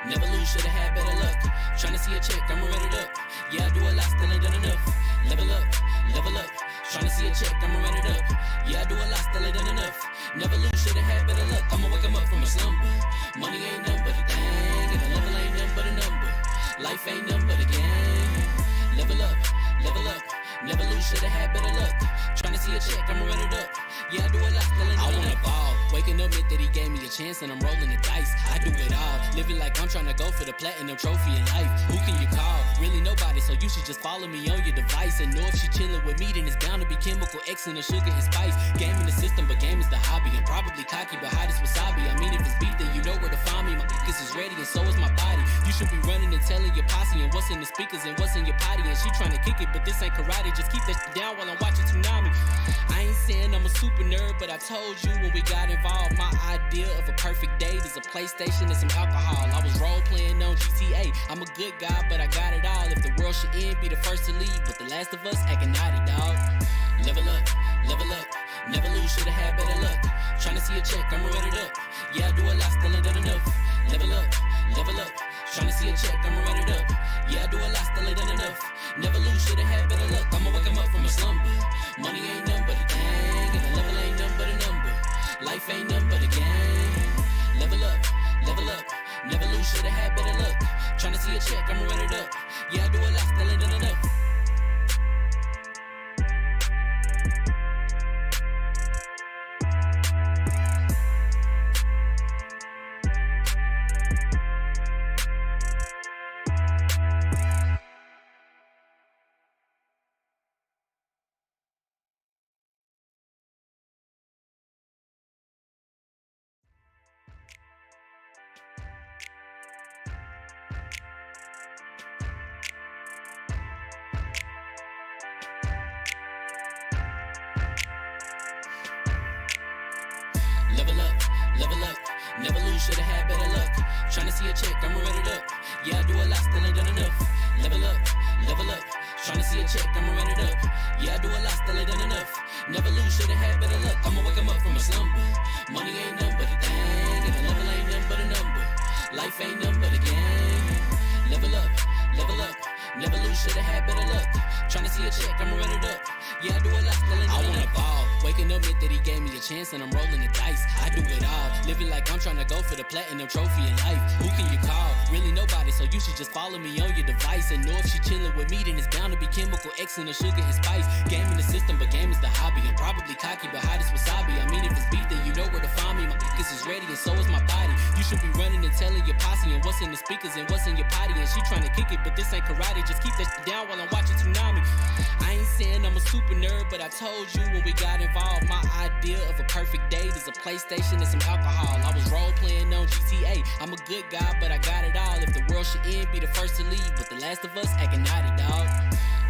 Never lose, should've had better luck. Tryna see a check, I'ma run it up. Yeah, I do a lot, still ain't done enough. Level up, level up. Tryna see a check, I'ma run it up. Yeah, I do a lot, still ain't done enough. Never lose, should've had better luck. I'ma wake 'em up from a slumber. Money ain't nothing but a thing, and a level ain't nothing but a number. Life ain't nothing but a game. Level up, level up. Never lose, should've had better luck. Tryna see a check, I'ma run it up. Yeah, I do a lot, still ain't done enough. I wanna ball. Waking up meant that he gave me a chance and I'm rolling the dice. I do it all, living like I'm trying to go for the platinum trophy in life. Who can you call? Really nobody, so you should just follow me on your device. And know if she chillin' with me, then it's bound to be chemical X and the sugar and spice. Game in the system, but game is the hobby. I'm probably cocky, but hot as wasabi. I mean, if it's beef, then you know where to find me. My niggas is ready and so is my body. You should be running and telling your posse and what's in the speakers and what's in your potty. And she trying to kick it, but this ain't karate. Just keep that shit down while I'm watching Tsunami. I ain't saying I'm a super nerd, but I told you when we got involved, my idea of a perfect date is a PlayStation and some alcohol. I was role playing on GTA. I'm a good guy, but I got it all. If the world should end, be the first to leave, but the last of us acting naughty, dog. Level up, level up. Never lose, should've had better luck. Tryna see a check, I'ma run it up. Yeah, I do a lot, still ain't done enough. Level up, level up. Tryna see a check, I'ma run it up. Yeah, I do a lot, still ain't done enough. Never lose, should've had better luck. I'ma wake 'em up from a slumber. Money ain't nothing but a thing, and the level ain't nothing but a number. Life ain't nothing but a game. Level up, level up. Never lose, should've had better luck. Tryna see a check, I'ma run it up. Yeah, I do a lot, still ain't done enough. Level up, level up. Never lose, should've had better luck. Tryna see a check, I'ma run it up. Yeah, I do a lot, still ain't done enough. Level up, level up. Tryna see a check, I'ma run it up. Yeah, I do a lot, still ain't done enough. Never lose, should've had better luck. I'ma wake 'em up from a slumber. Money ain't nothing but a thing, and the level ain't nothing but a number. Life ain't nothing but a game. Level up, level up. Never lose, should've had better luck. Tryna see a check, I'ma run it up. Yeah, I do a lot, still ain't done enough. I wanna ball. Waking up meant that he gave me a chance and I'm rolling the dice. I do it all, living like I'm trying to go for the platinum trophy in life. Who can you call? Really nobody, so you should just follow me on your device. And know if she chillin' with me, then it's bound to be chemical X and the sugar and spice. Game in the system, but game is the hobby. I'm probably cocky, but hot as wasabi. I mean, if it's beef, then you know where to find me. My niggas is ready and so is my body. You should be running and telling your posse and what's in the speakers and what's in your potty. And she trying to kick it, but this ain't karate. Just keep that shit down while I'm watching Tsunami. I ain't saying I'm a super nerd, but I told you when we got involved, my idea of a perfect date is a PlayStation and some alcohol. I was role playing on GTA. I'm a good guy, but I got it all. If the world should end, be the first to leave, but the last of us acting naughty, dog.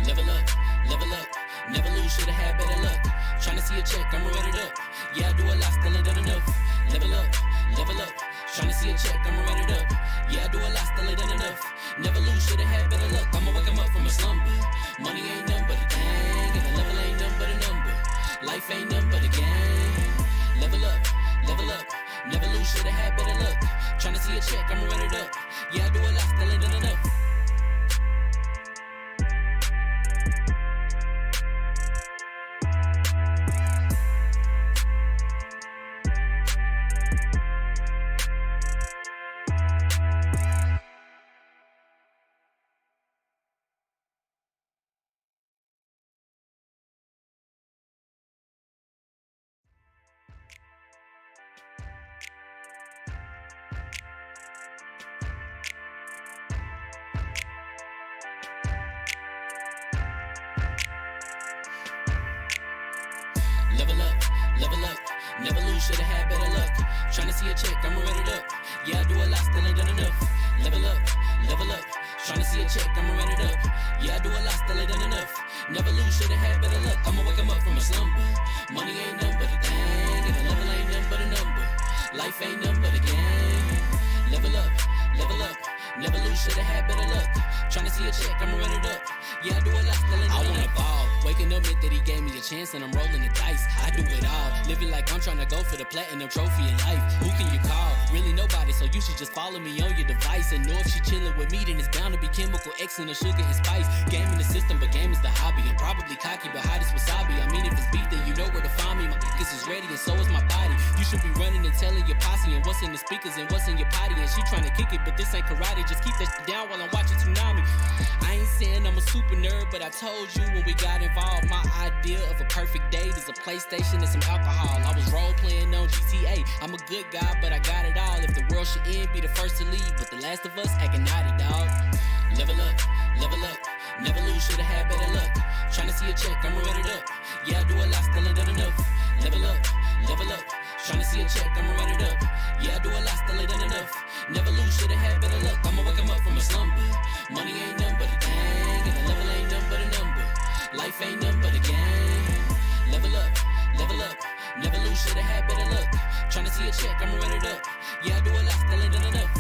Level up, level up. Never lose, should've had better luck. Tryna see a check, I'ma run it up. Yeah, I do a lot, still ain't done enough. Level up, level up. Tryna see a check, I'ma run it up. Yeah, I do a lot, still ain't done enough. Never lose, should've had better luck. I'ma wake 'em up from a slumber. Money ain't nothing but a thing, and the level ain't nothing but a number. Life ain't nothing but a game. Level up, level up. Never lose, should've had better luck. Tryna see a check, I'ma run it up. Yeah, I do a lot, still ain't done enough. Level up, level up. Never lose, should've had better luck. Tryna see a check, I'ma run it up. Yeah, I do a lot, still ain't done enough. Level up, level up. Tryna see a check, I'ma run it up. Yeah, I do a lot, still ain't done enough. Never lose, should've had better luck. I'ma wake 'em up from a slumber. Money ain't nothing but a thing, and the level ain't nothing but a number. Life ain't nothing but a game. Level up, level up. Never lose, should've had better luck. Tryna see a check, I'ma run it up. Yeah, I do a lot, still ain't done enough. I wanna ball. Waking up meant that he gave me a chance and I'm rolling the dice. I do it all, living like I'm trying to go for the platinum trophy in life. Who can you call? Really nobody, so you should just follow me on your device. And know if she chilling with me, then it's bound to be chemical X and the sugar and spice. Game in the system, but game is the hobby. I'm probably cocky, but hot as wasabi. I mean, if it's beef, then you know where to find me. My niggas is ready and so is my body. You should be running and telling your posse and what's in the speakers and what's in your potty. And she trying to kick it, but this ain't karate. Just keep that shit down while I'm watching Tsunami. I ain't saying I'm a super nerd, but I told you when we got involved, my idea of a perfect date is a PlayStation and some alcohol. I was role playing on GTA. I'm a good guy, but I got it all. If the world should end, be the first to leave, but the last of us acting naughty, dog. Level up, never lose, should've had better luck. Tryna see a check, I'ma run it up. Yeah, I do a lot, still ain't done enough. Level up, tryna see a check, I'ma run it up. Yeah, I do a lot, still ain't done enough. Never lose, should've had better luck. I'ma wake 'em up from a slumber. Money ain't nothing but a thing, and the level ain't nothing but a number. Life ain't nothing but a game. Level up, never lose, should've had better luck. Tryna see a check, I'ma run it up. Yeah, I do a lot, still ain't done enough.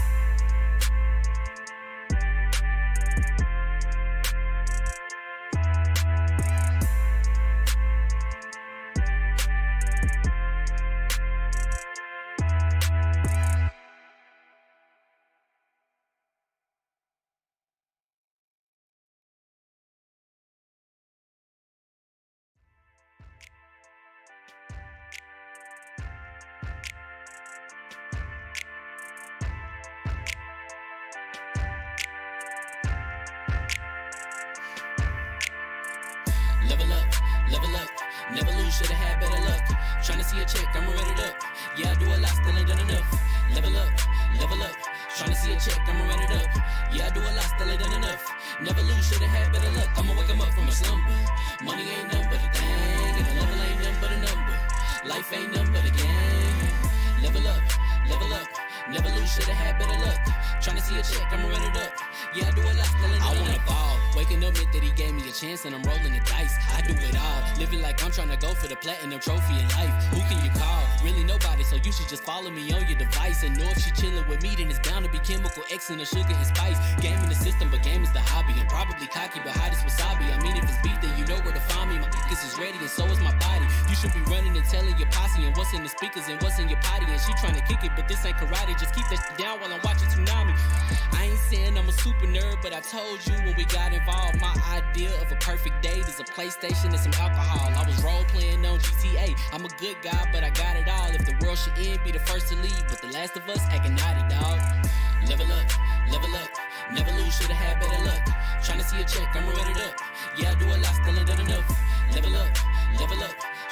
Level up, never lose, should've had better luck. Tryna see a check, I'ma run it up. Yeah, I do a lot, still ain't done enough. Level up, tryna see a check, I'ma run it up. Yeah, I do a lot, still ain't done enough. Never lose, should've had better luck. I'ma wake 'em up from a slumber. Money ain't nothing but a thing, and the level ain't nothing but a number. Life ain't nothing but a game. Level up, never lose, should've had better luck. Tryna see a check, I'ma run it up. Yeah, I do a lot, still ain't done enough. I wanna ball. Waking up meant that he gave me a chance and I'm rolling the dice. I do it all, living like I'm trying to go for the platinum trophy in life. Who can you call? Really nobody, so you should just follow me on your device. And know if she chilling with me, then it's bound to be chemical X and the sugar and spice. Game in the system, but game is the hobby. I'm probably cocky, but hot as wasabi. I mean, if it's beef, then you know where to find me. My niggas is ready and so is my body. You should be running and telling your posse and what's in the speakers and what's in your potty. And she trying to kick it, but this ain't karate. Just keep that shit down while I'm watching Tsunami. I ain't saying I'm a super nerd, but I told you when we got involved, my idea of a perfect date is a PlayStation and some alcohol. I was role playing on GTA. I'm a good guy, but I got it all. If the world should end, be the first to leave, but the last of us acting naughty, dog. Level up, never lose, should've had better luck. Tryna see a check, I'ma run it up. Yeah, I do a lot, still ain't done enough. Level up,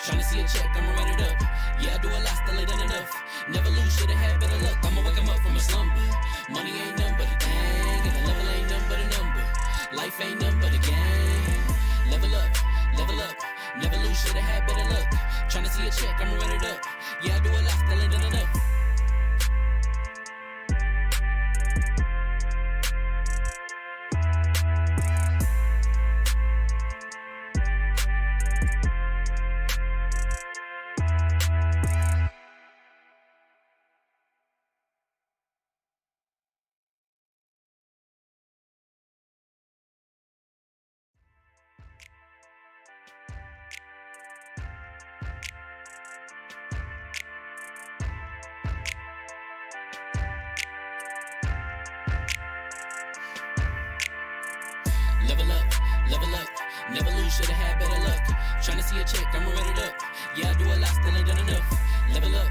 tryna see a check, I'ma run it up. Yeah, I do a lot, still ain't done enough. Never lose, should've had better luck. I'ma wake 'em up from a slumber. Money ain't nothing but a thing, and the level ain't nothing but a number. Life ain't nothing but a game. Level up, never lose, should've had better luck. Tryna see a check, I'ma run it up. Yeah, I do a lot, still ain't done enough. Level up, never lose, should've had better luck. Tryna see a check, I'ma run it up. Yeah, I do a lot, still ain't done enough. Level up,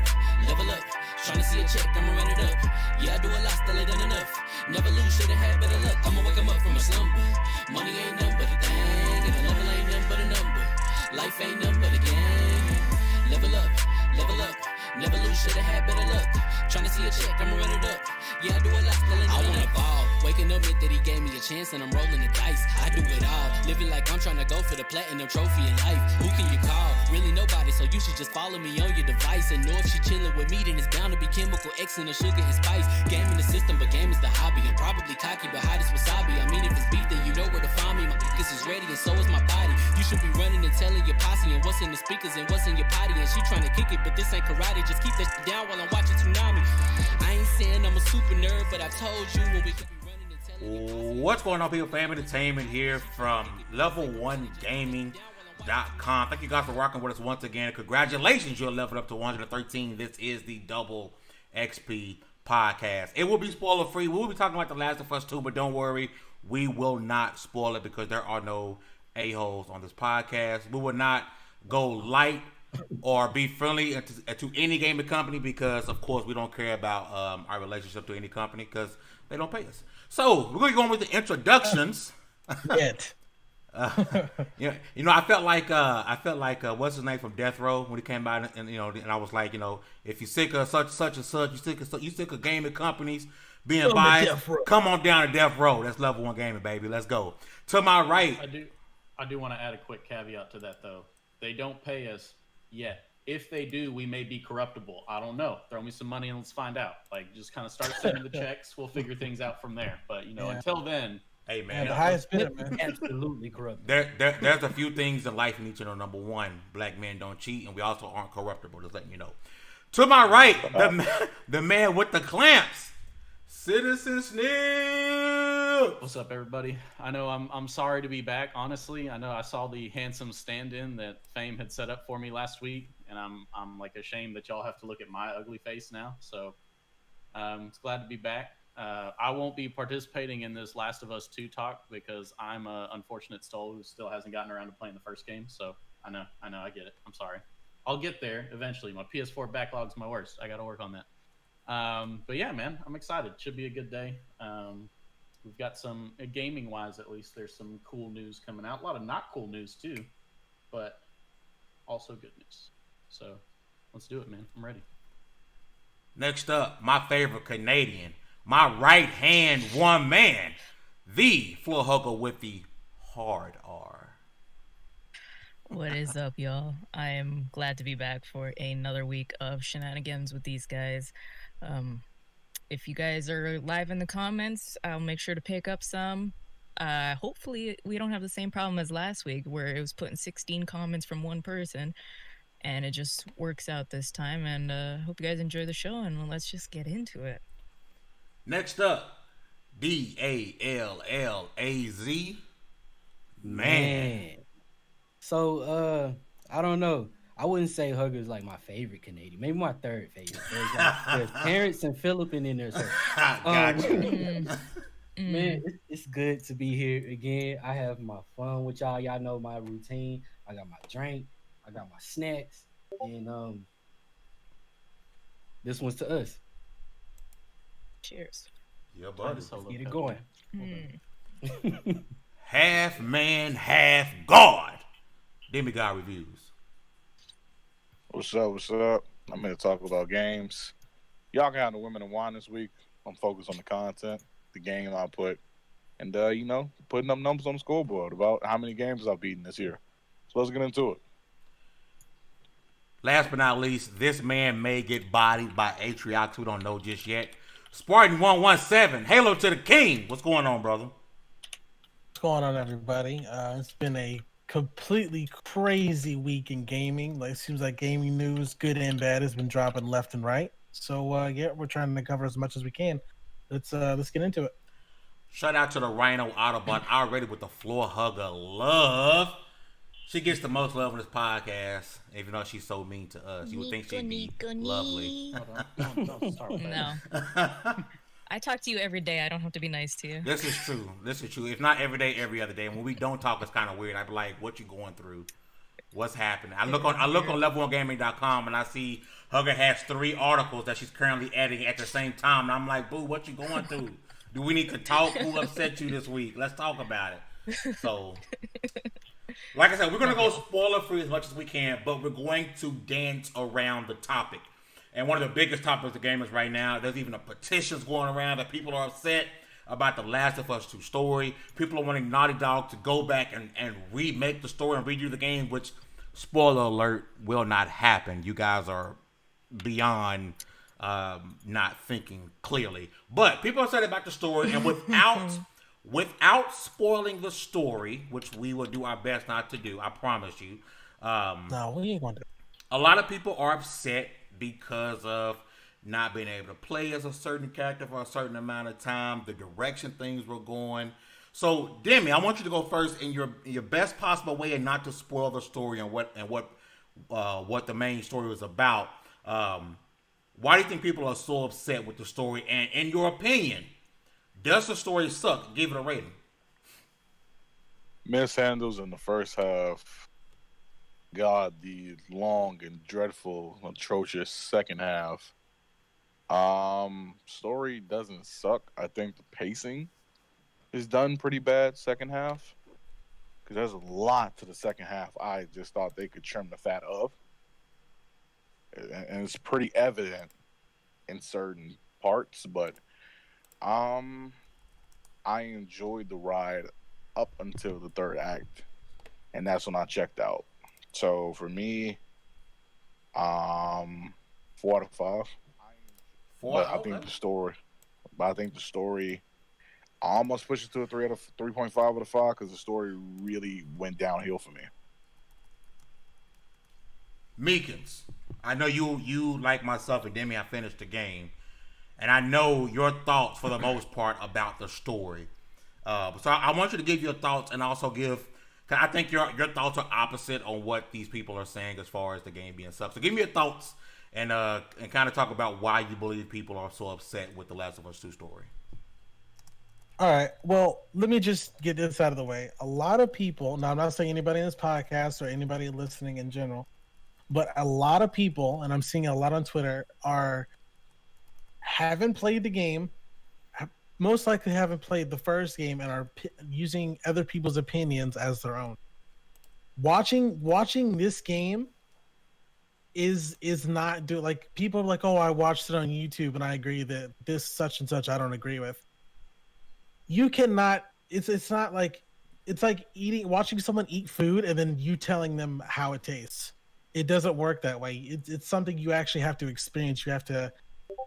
tryna see a check, I'ma run it up. Yeah, I do a lot, still ain't done enough. Never lose, should've had better luck. I'ma wake 'em up from a slumber. Money ain't nothing but a thing, and the level ain't nothing but a number. Life ain't nothing but a game. Level up, never lose, should've had better luck. Tryna see a check, I'ma run it up. Yeah, I do a lot, still ain't done enough. I wanna ball. Waking up meant that he gave me a chance and I'm rolling the dice. I do it all, living like I'm trying to go for the platinum trophy in life. Who can you call? Really nobody, so you should just follow me on your device. And know if she chilling with me, then it's bound to be chemical X and the sugar and spice. Game in the system, but game is the hobby. I'm probably cocky, but hot as wasabi. I mean, if it's beef, then you know where to find me. My niggas is ready and so is my body. You should be running and telling your posse and what's in the speakers and what's in your potty. And she trying to kick it, but this ain't karate. Just keep that shit down while I'm watching Tsunami. I ain't saying I'm a super nerd, but I told you when we could be running and telling your posse. What's going on, people? Fam Entertainment here from Lv1 Gaming. LvL.com. Thank you guys for rocking with us once again. Congratulations, you're leveled up to 113. This is the Double XP podcast. It will be spoiler free. We will be talking about The Last of Us 2, but don't worry, we will not spoil it because there are no a-holes on this podcast. We will not go light or be friendly to any gaming company because, of course, we don't care about our relationship to any company because they don't pay us. So we're going to go on with the introductions. Yet. I felt like what's his name from Death Row when he came out, and I was like, if you're sick of such and such, you sick of gaming companies being biased, come on down to Death Row. That's Lv1 Gaming, baby. Let's go. To my right, I do want to add a quick caveat to that though. They don't pay us yet. If they do, we may be corruptible. I don't know. Throw me some money and let's find out. Like, just kind of start sending the checks. We'll figure things out from there. But until then. Hey man, the highest bidder, man. Absolutely corrupt. There's a few things in life you need to know. Number one, black men don't cheat, and we also aren't corruptible. Just letting you know. To my right, the man with the clamps, Citizen Snip. What's up, everybody? I know I'm sorry to be back. Honestly, I know I saw the handsome stand-in that Fame had set up for me last week, and I'm like ashamed that y'all have to look at my ugly face now. So, it's glad to be back. I won't be participating in this Last of Us 2 talk because I'm an unfortunate soul who still hasn't gotten around to playing the first game. So I know, I get it. I'm sorry. I'll get there eventually. My PS4 backlog's my worst. I got to work on that. But yeah, man, I'm excited. Should be a good day. We've got some, gaming-wise at least, there's some cool news coming out. A lot of not cool news too, but also good news. So let's do it, man. I'm ready. Next up, my favorite Canadian. My right-hand one man, the floor hugger with the hard R. What is up, y'all? I am glad to be back for another week of shenanigans with these guys. If you guys are live in the comments, I'll make sure to pick up some. Hopefully, we don't have the same problem as last week where it was putting 16 comments from one person, and it just works out this time. And hope you guys enjoy the show, and let's just get into it. Next up, DallazMan. Man. So, I don't know. I wouldn't say Hugger's like my favorite Canadian. Maybe my third favorite. There's Terrence and Phillip in there. So, man, it's good to be here again. I have my fun with y'all. Y'all know my routine. I got my drink. I got my snacks. And this one's to us. Cheers. Yeah, buddy. Let's get it going. Half man, half God. Demi God Reviews. What's up? I'm here to talk about games. Y'all can have the women and wine this week. I'm focused on the content, the game output, and putting up numbers on the scoreboard about how many games I've beaten this year. So let's get into it. Last but not least, this man may get bodied by Atriox. We don't know just yet. Spartan 117, Halo to the King. What's going on, brother? What's going on, everybody? It's been a completely crazy week in gaming. Like, it seems like gaming news, good and bad, has been dropping left and right. So, yeah, we're trying to cover as much as we can. Let's get into it. Shout out to the Rhino Autobot already with the floor hugger love. She gets the most love on this podcast, even though she's so mean to us. You would think she'd be lovely. Don't start with that. No. I talk to you every day. I don't have to be nice to you. This is true. If not every day, every other day. And when we don't talk, it's kind of weird. I be like, what you going through? What's happening? I look on Lv1Gaming.com and I see Hugger has 3 articles that she's currently editing at the same time. And I'm like, boo, what you going through? Do we need to talk? Who upset you this week? Let's talk about it. So... like I said, we're going to go spoiler-free as much as we can, but we're going to dance around the topic. And one of the biggest topics of gamers right now, there's even a petitions going around that people are upset about the Last of Us 2 story. People are wanting Naughty Dog to go back and remake the story and redo the game, which, spoiler alert, will not happen. You guys are beyond not thinking clearly. But people are upset about the story, and without spoiling the story, which we will do our best not to do, I promise you. No, we ain't going to. A lot of people are upset because of not being able to play as a certain character for a certain amount of time, the direction things were going. So, Demi, I want you to go first in your best possible way and not to spoil the story and what the main story was about. Why do you think people are so upset with the story? And in your opinion, does the story suck? Give it a rating. Mishandles in the first half. God, the long and dreadful, atrocious second half. Story doesn't suck. I think the pacing is done pretty bad second half. Because there's a lot to the second half I just thought they could trim the fat of. And it's pretty evident in certain parts, but I enjoyed the ride up until the third act, and that's when I checked out. So for me, 4 out of 5. Four. But I think the story I almost pushed it to a 3.5 out of 5 because the story really went downhill for me. Meekins, I know you like myself and Demi. I finished the game, and I know your thoughts for the most part about the story. So I want you to give your thoughts and also give. Cause I think your thoughts are opposite on what these people are saying as far as the game being sub. So give me your thoughts and kind of talk about why you believe people are so upset with the Last of Us 2 story. All right. Well, let me just get this out of the way. A lot of people, now I'm not saying anybody in this podcast or anybody listening in general, but a lot of people, and I'm seeing a lot on Twitter, haven't played the game, most likely haven't played the first game, and are using other people's opinions as their own. Watching this game is not like people are like, oh, I watched it on YouTube and I agree that this such and such I don't agree with. You cannot. It's not like it's like watching someone eat food and then you telling them how it tastes. It doesn't work that way. It's something you actually have to experience. You have to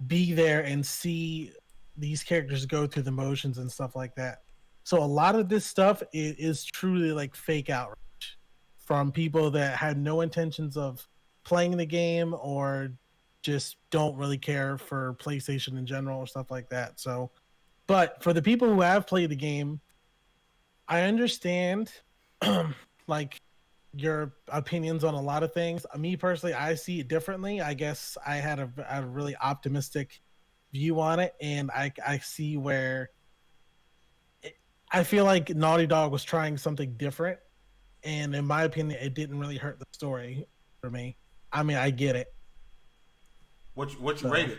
be there and see these characters go through the motions and stuff like that. So a lot of this stuff is truly like fake outrage from people that had no intentions of playing the game or just don't really care for PlayStation in general or stuff like that. So, but for the people who have played the game, I understand like your opinions on a lot of things. Me personally, I see it differently. I guess I had a really optimistic view on it, and I see where I feel like Naughty Dog was trying something different, and in my opinion, it didn't really hurt the story for me. I mean, I get it. What you rate it?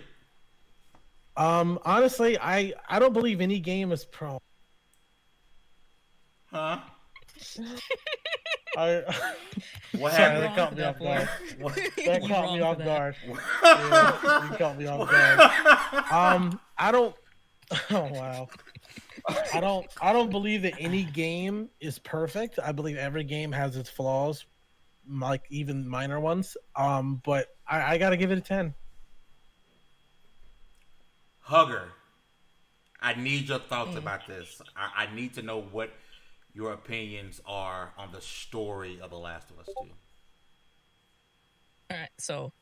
Honestly, I don't believe any game is pro. Huh? What happened? That caught me off guard. That You caught wrong me for off that. guard. Yeah, you caught me off guard. I don't. Oh wow. I don't believe that any game is perfect. I believe every game has its flaws, like even minor ones. But I gotta give it a 10. Hugger, I need your thoughts about this. I need to know what your opinions are on the story of The Last of Us 2. All right, so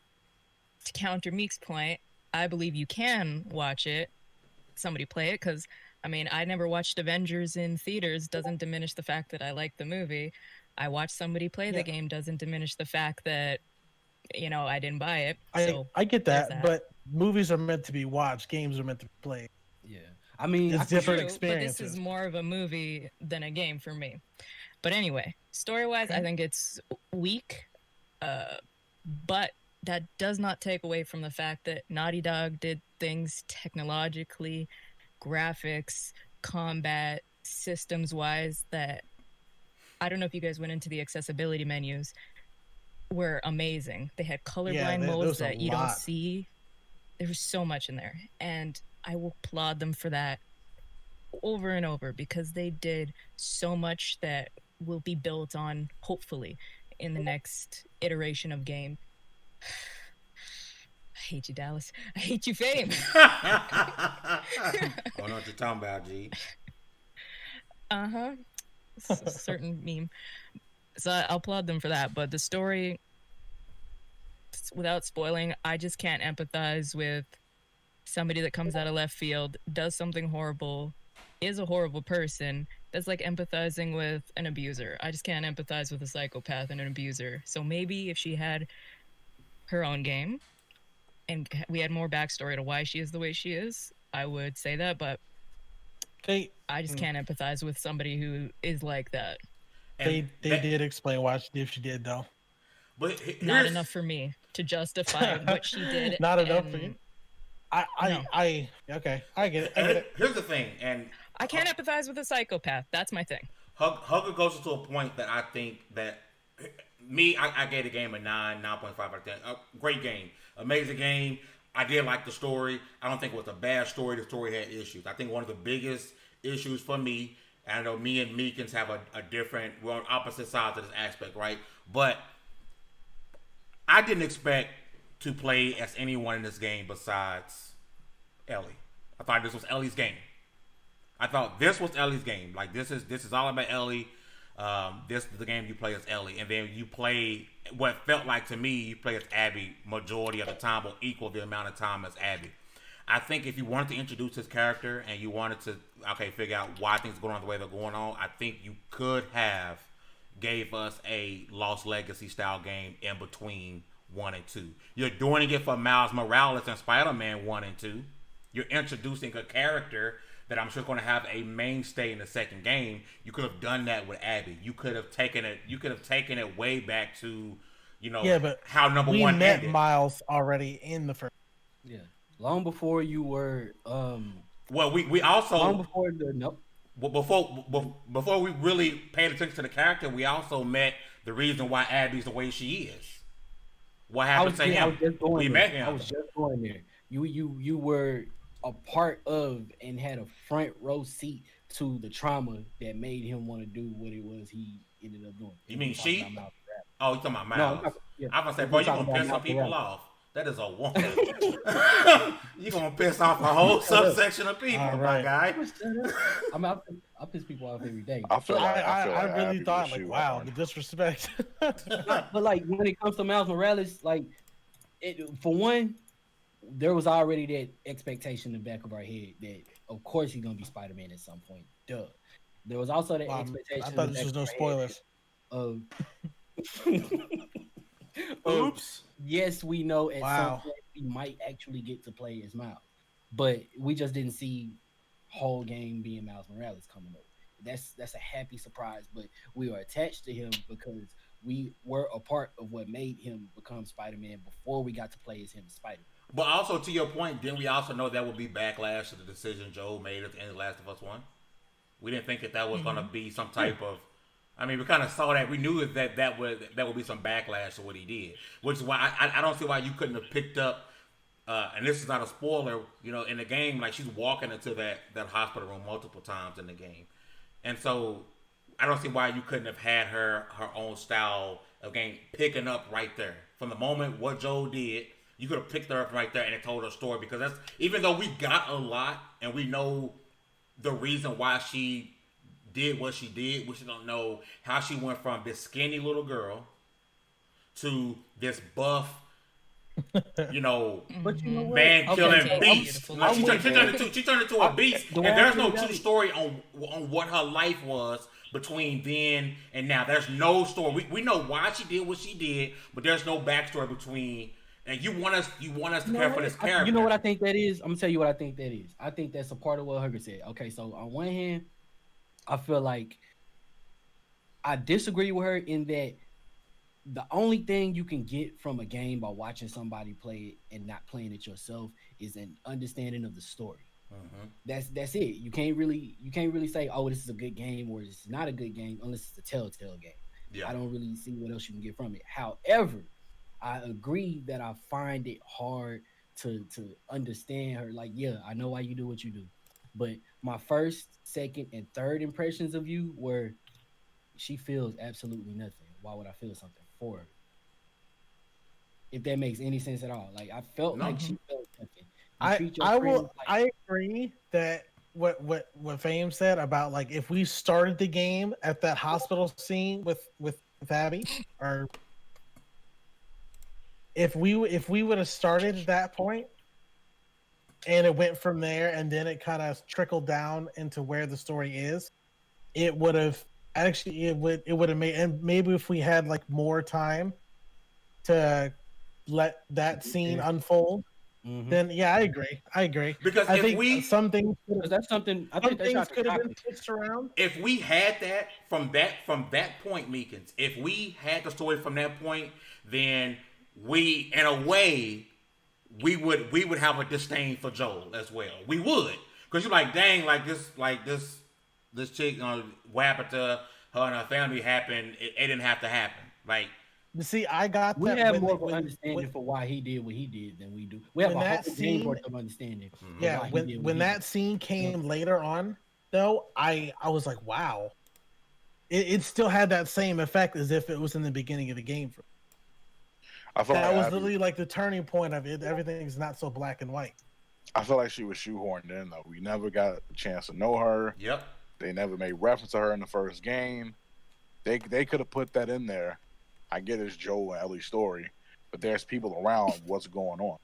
to counter Meek's point, I believe you can watch it, somebody play it, because I mean, I never watched Avengers in theaters. Doesn't diminish the fact that I like the movie. I watched somebody play the game. Doesn't diminish the fact that I didn't buy it. So I get there's that, but movies are meant to be watched. Games are meant to be played. Yeah, I mean, It's different True, experiences. but this is more of a movie than a game for me. But anyway, story-wise, I think it's weak, but that does not take away from the fact that Naughty Dog did things technologically, graphics, combat, systems-wise that I don't know if you guys went into the accessibility menus, were amazing. They had colorblind modes that you don't see. There was so much in there, and I will applaud them for that over and over because they did so much that will be built on, hopefully, in the next iteration of game. I hate you, Dallas. I hate you, Fame. I don't know what you're talking about, G. It's a certain meme. So I'll applaud them for that. But the story, without spoiling, I just can't empathize with somebody that comes out of left field, does something horrible, is a horrible person, That's like empathizing with an abuser. I just can't empathize with a psychopath and an abuser. So maybe if she had her own game and we had more backstory to why she is the way she is, I would say that. But I just can't empathize with somebody who is like that. They did explain why she did what she did, though. But not enough for me to justify what she did. Not enough for you. Okay, I get it. Here's the thing, and I can't empathize with a psychopath. That's my thing. Hugger goes to a point that I think that I gave the game a 9.5 out of 10. Great game, amazing game. I did like the story. I don't think it was a bad story. The story had issues. I think one of the biggest issues for me, and I know me and Meekins have a different, we're on opposite sides of this aspect, right? But I didn't expect to play as anyone in this game besides Ellie. I thought this was Ellie's game. Like, this is all about Ellie. This is the game you play as Ellie, and then you play what felt like to me you play as Abby majority of the time, or equal the amount of time as Abby. I think if you wanted to introduce his character and you wanted to figure out why things are going on the way they're going on, I think you could have gave us a Lost Legacy style game in between 1 and 2. You're doing it for Miles Morales and Spider-Man 1 and 2. You're introducing a character that I'm sure going to have a mainstay in the second game. You could have done that with Abby. You could have taken it way back to, how number one met ended. Miles already in the first. Yeah, long before you were. Well, we also long before the nope. Before we really paid attention to the character, we also met the reason why Abby's the way she is. What happened to him? We met him. I was just going there. You were a part of and had a front row seat to the trauma that made him want to do what it was he ended up doing. You mean she? Oh, you talking about Miles? No, I'm gonna say, bro, you gonna piss some people off. That is a woman. You gonna piss off a whole subsection of people, my guy. I piss people off every day. I really thought, like, wow, the disrespect. But like when it comes to Miles Morales, like, for one, there was already that expectation in the back of our head that of course he's gonna be Spider-Man at some point. Duh. There was also that expectation. I thought this was no spoilers. Oops. Yes, we know at some point we might actually get to play as Miles, but we just didn't see whole game being Miles Morales coming up. That's a happy surprise, but we are attached to him because we were a part of what made him become Spider-Man before we got to play as him as Spider-Man. But also, to your point, didn't we also know that would be backlash to the decision Joel made at the end of Last of Us 1? We didn't think that was going to be some type of... I mean, we kind of saw that. We knew that would be some backlash to what he did. Which is why I don't see why you couldn't have picked up... and this is not a spoiler, in the game, like, she's walking into that hospital room multiple times in the game. And so, I don't see why you couldn't have had her own style of game picking up right there. From the moment what Joel did... You could have picked her up right there and it told her story, because that's, even though we got a lot and we know the reason why she did what she did, we still don't know how she went from this skinny little girl to this buff, man killing beast. Like, she turned into a beast, and there's no true story on what her life was between then and now. There's no story. We know why she did what she did, but there's no backstory between. And you want us to care for this character. You know what I think that is? I'm gonna tell you what I think that is. I think that's a part of what Hugger said. Okay, so on one hand, I feel like I disagree with her in that the only thing you can get from a game by watching somebody play it and not playing it yourself is an understanding of the story. Mm-hmm. That's it. You can't really say, oh, this is a good game or this is not a good game unless it's a telltale game. Yeah. I don't really see what else you can get from it. However, I agree that I find it hard to understand her. Like, yeah, I know why you do what you do. But my first, second, and third impressions of you were she feels absolutely nothing. Why would I feel something for her? If that makes any sense at all. Like, I felt like she felt nothing. I agree that what Fame said about, like, if we started the game at that hospital scene with Abby, or if we would have started at that point and it went from there and then it kind of trickled down into where the story is, it would have made, and maybe if we had like more time to let that scene unfold, then yeah, I agree. Because I if think we some things That's something I some think they things tried to could have been copy. switched around. if we had that from that point, Meekins, if we had the story from that point, then we, in a way, we would have a disdain for Joel as well. We would, because you're like, dang, this chick, what happened to her and her family happened. It didn't have to happen. Like, You see, I got We that have when more they- of an when- understanding when- for why he did what he did than we do. We have when a whole that game scene- worth of understanding. for Yeah, why he when did what when he that did. scene came later on, though, I was like, wow. It still had that same effect as if it was in the beginning of the game. I feel That like was Abby- literally like the turning point of it. Everything's not so black and white. I feel like she was shoehorned in though. We never got a chance to know her. yep. They never made reference to her in the first game. They could have put that in there. I get it's Joel and Ellie's story, but there's people around what's going on.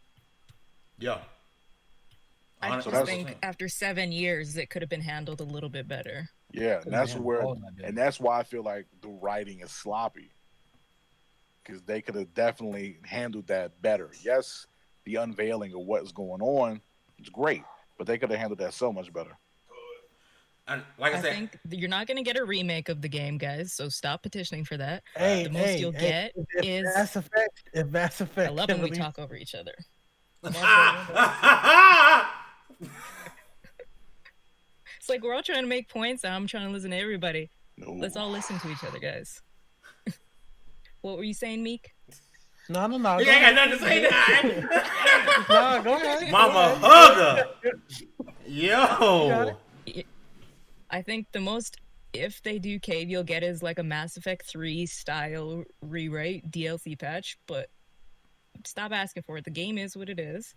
Yeah. I So just that's- think after 7 years, it could have been handled a little bit better. Yeah, and that's Yeah, where, all that and that's why I feel like the writing is sloppy, because they could have definitely handled that better. Yes, the unveiling of what's going on is great, but they could have handled that so much better. And like I I said, think you're not going to get a remake of the game, guys. So stop petitioning for that. Hey, The most you'll get if is- Mass Effect. If Mass Effect, I love when we release- talk over each other. It's like we're all trying to make points. I'm trying to listen to everybody. No, Let's all listen to each other, guys. What were you saying, Meek? No. you ain't got nothing to say now. No, go ahead. Mama hugger. Yo. I think the most, if they do cave, you'll get is like a Mass Effect 3 style rewrite DLC patch, but stop asking for it. The game is what it is.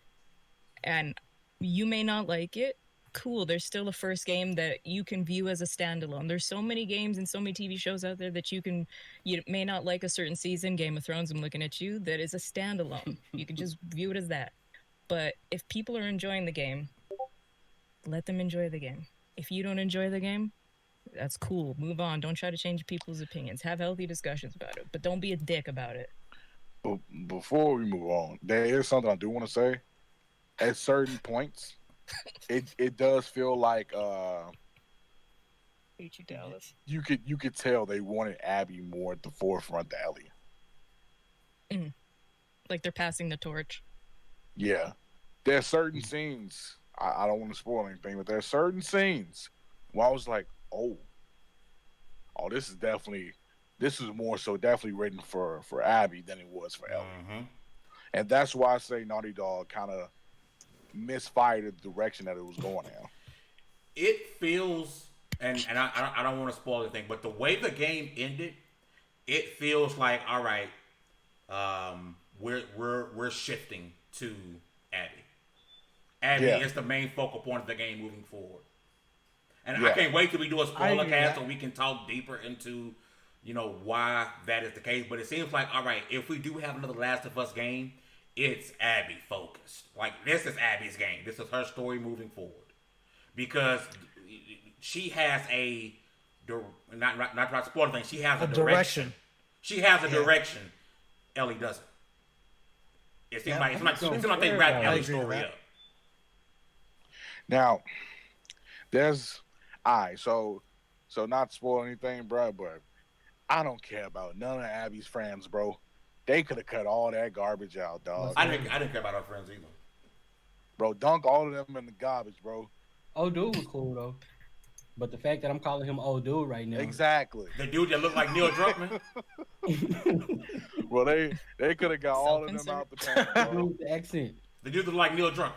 And you may not like it. Cool. There's still a first game that you can view as a standalone. There's so many games and so many TV shows out there that you may not like a certain season. Game of Thrones, I'm looking at you, that is a standalone. You can just view it as that. But if people are enjoying the game, let them enjoy the game. If you don't enjoy the game, that's cool. Move on. Don't try to change people's opinions. Have healthy discussions about it, but don't be a dick about it. but before we move on, there is something I do want to say. At certain points, it does feel like Hate you, Dallas. you could tell they wanted Abby more at the forefront than Ellie. Like they're passing the torch. Yeah, there are certain scenes. I don't want to spoil anything, but there are certain scenes where I was like, oh, this is more so definitely written for Abby than it was for Ellie. Mhm. And that's why I say Naughty Dog kind of misfired the direction that it was going in. It feels, and I don't want to spoil anything, but the way the game ended, it feels like, all right, we're shifting to Abby. Abby Yeah. is the main focal point of the game moving forward. And Yeah. I can't wait till we do a spoiler agree cast with so we can talk deeper into, why that is the case. But it seems like, all right, if we do have another Last of Us game, it's Abby focused. Like, this is Abby's game. This is her story moving forward. Because she has not spoiler thing, she has a direction. She has a direction. Ellie doesn't. It seems like they wrap Ellie's agree with story that. up. Now, there's so not to spoil anything, bro, but I don't care about none of Abby's friends, bro. They could have cut all that garbage out, dog. I didn't care about her friends either. Bro, dunk all of them in the garbage, bro. Old dude was cool though, but the fact that I'm calling him old dude right now, Exactly. The dude that looked like Neil Druckmann. Well, they could have got all of them out the paint, bro. dude, the accent, The dude that looked like Neil Druckmann.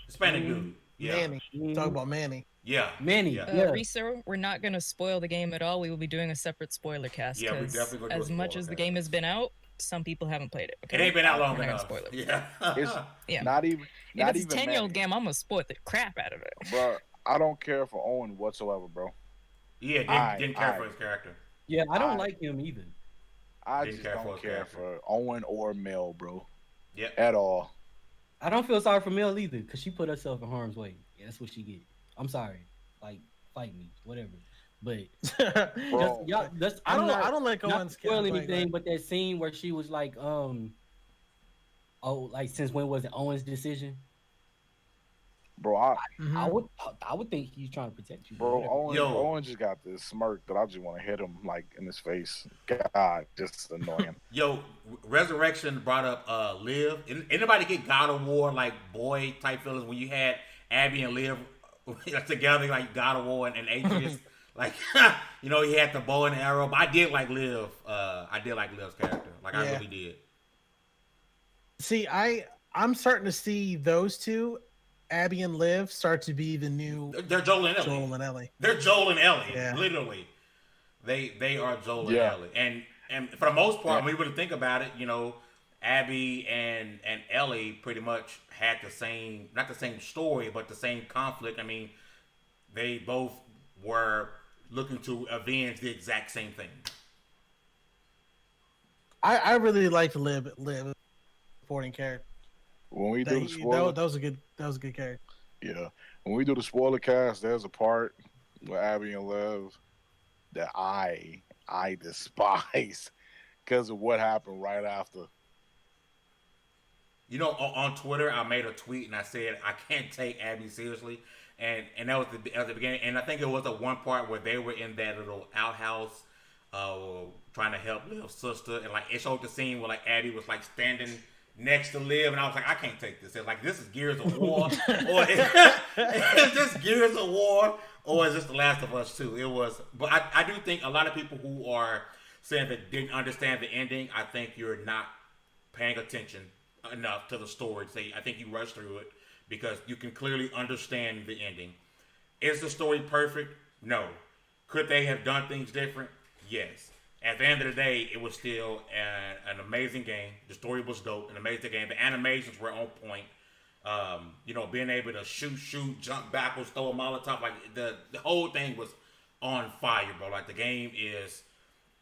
Hispanic dude. Yeah. Manny. Talk about Manny. Yeah. Manny. Yeah. Yeah. Reeser, we're not going to spoil the game at all. We will be doing a separate spoiler cast. Yeah, we 'cause definitely gonna do a as much spoiler as the cast. game has been out, some people haven't played it. Okay? It ain't been out long We're not enough. gonna spoil it. Yeah. It's Yeah. not even If not it's a even 10-year-old Manny. game, I'm going to spoil the crap out of it. Bro, I don't care for Owen whatsoever, bro. Yeah, didn't care for his character. Yeah, I don't I- like him either. I Didn't just care for don't his care character. for Owen or Mel, bro, Yep. at all. I don't feel sorry for Mel either, because she put herself in harm's way. Yeah, that's what she get. I'm sorry. Like, fight me, whatever. But Bro. y'all, I don't like not Owen's to spoil like, anything, but that scene where she was like, like since when was it Owen's decision? Bro, I would think he's trying to protect you. bro, Whatever. Owen just got this smirk that I just want to hit him like in his face. God, just annoying. Yo, Resurrection brought up Liv. Anybody get God of War like boy type feelings when you had Abby and Liv together like God of War and Atriox? Like, you know, he had the bow and arrow. But I did like Liv. I did like Liv's character. Like, I really did. See, I'm starting to see those two, Abby and Liv, start to be the new. They're Joel and Ellie. They're Joel and Ellie. Yeah. Literally, they are Joel and Ellie. And for the most part, when you really think about it, you know, Abby and Ellie pretty much had the same, not the same story, but the same conflict. I mean, they both were looking to avenge the exact same thing. I really liked Liv supporting character. When we do the spoiler, that was a good character. Yeah, when we do the spoiler cast, there's a part with Abby and Liv that I despise because of what happened right after. You know, on Twitter, I made a tweet and I said I can't take Abby seriously, and that was at the beginning. And I think it was the one part where they were in that little outhouse, trying to help Liv's sister, and like it showed the scene where like Abby was like standing next to Liv, and I was like, I can't take this. It's like, this is Gears of War, or it's just Gears of War, or is this The Last of Us 2? It was, but I do think a lot of people who are saying that didn't understand the ending, I think you're not paying attention enough to the story. I think you rushed through it because you can clearly understand the ending. Is the story perfect? No. Could they have done things different? Yes. At the end of the day, it was still an amazing game. The story was dope, an amazing game. The animations were on point. You know, being able to shoot, jump backwards, throw a Molotov, like the whole thing was on fire, bro. Like the game is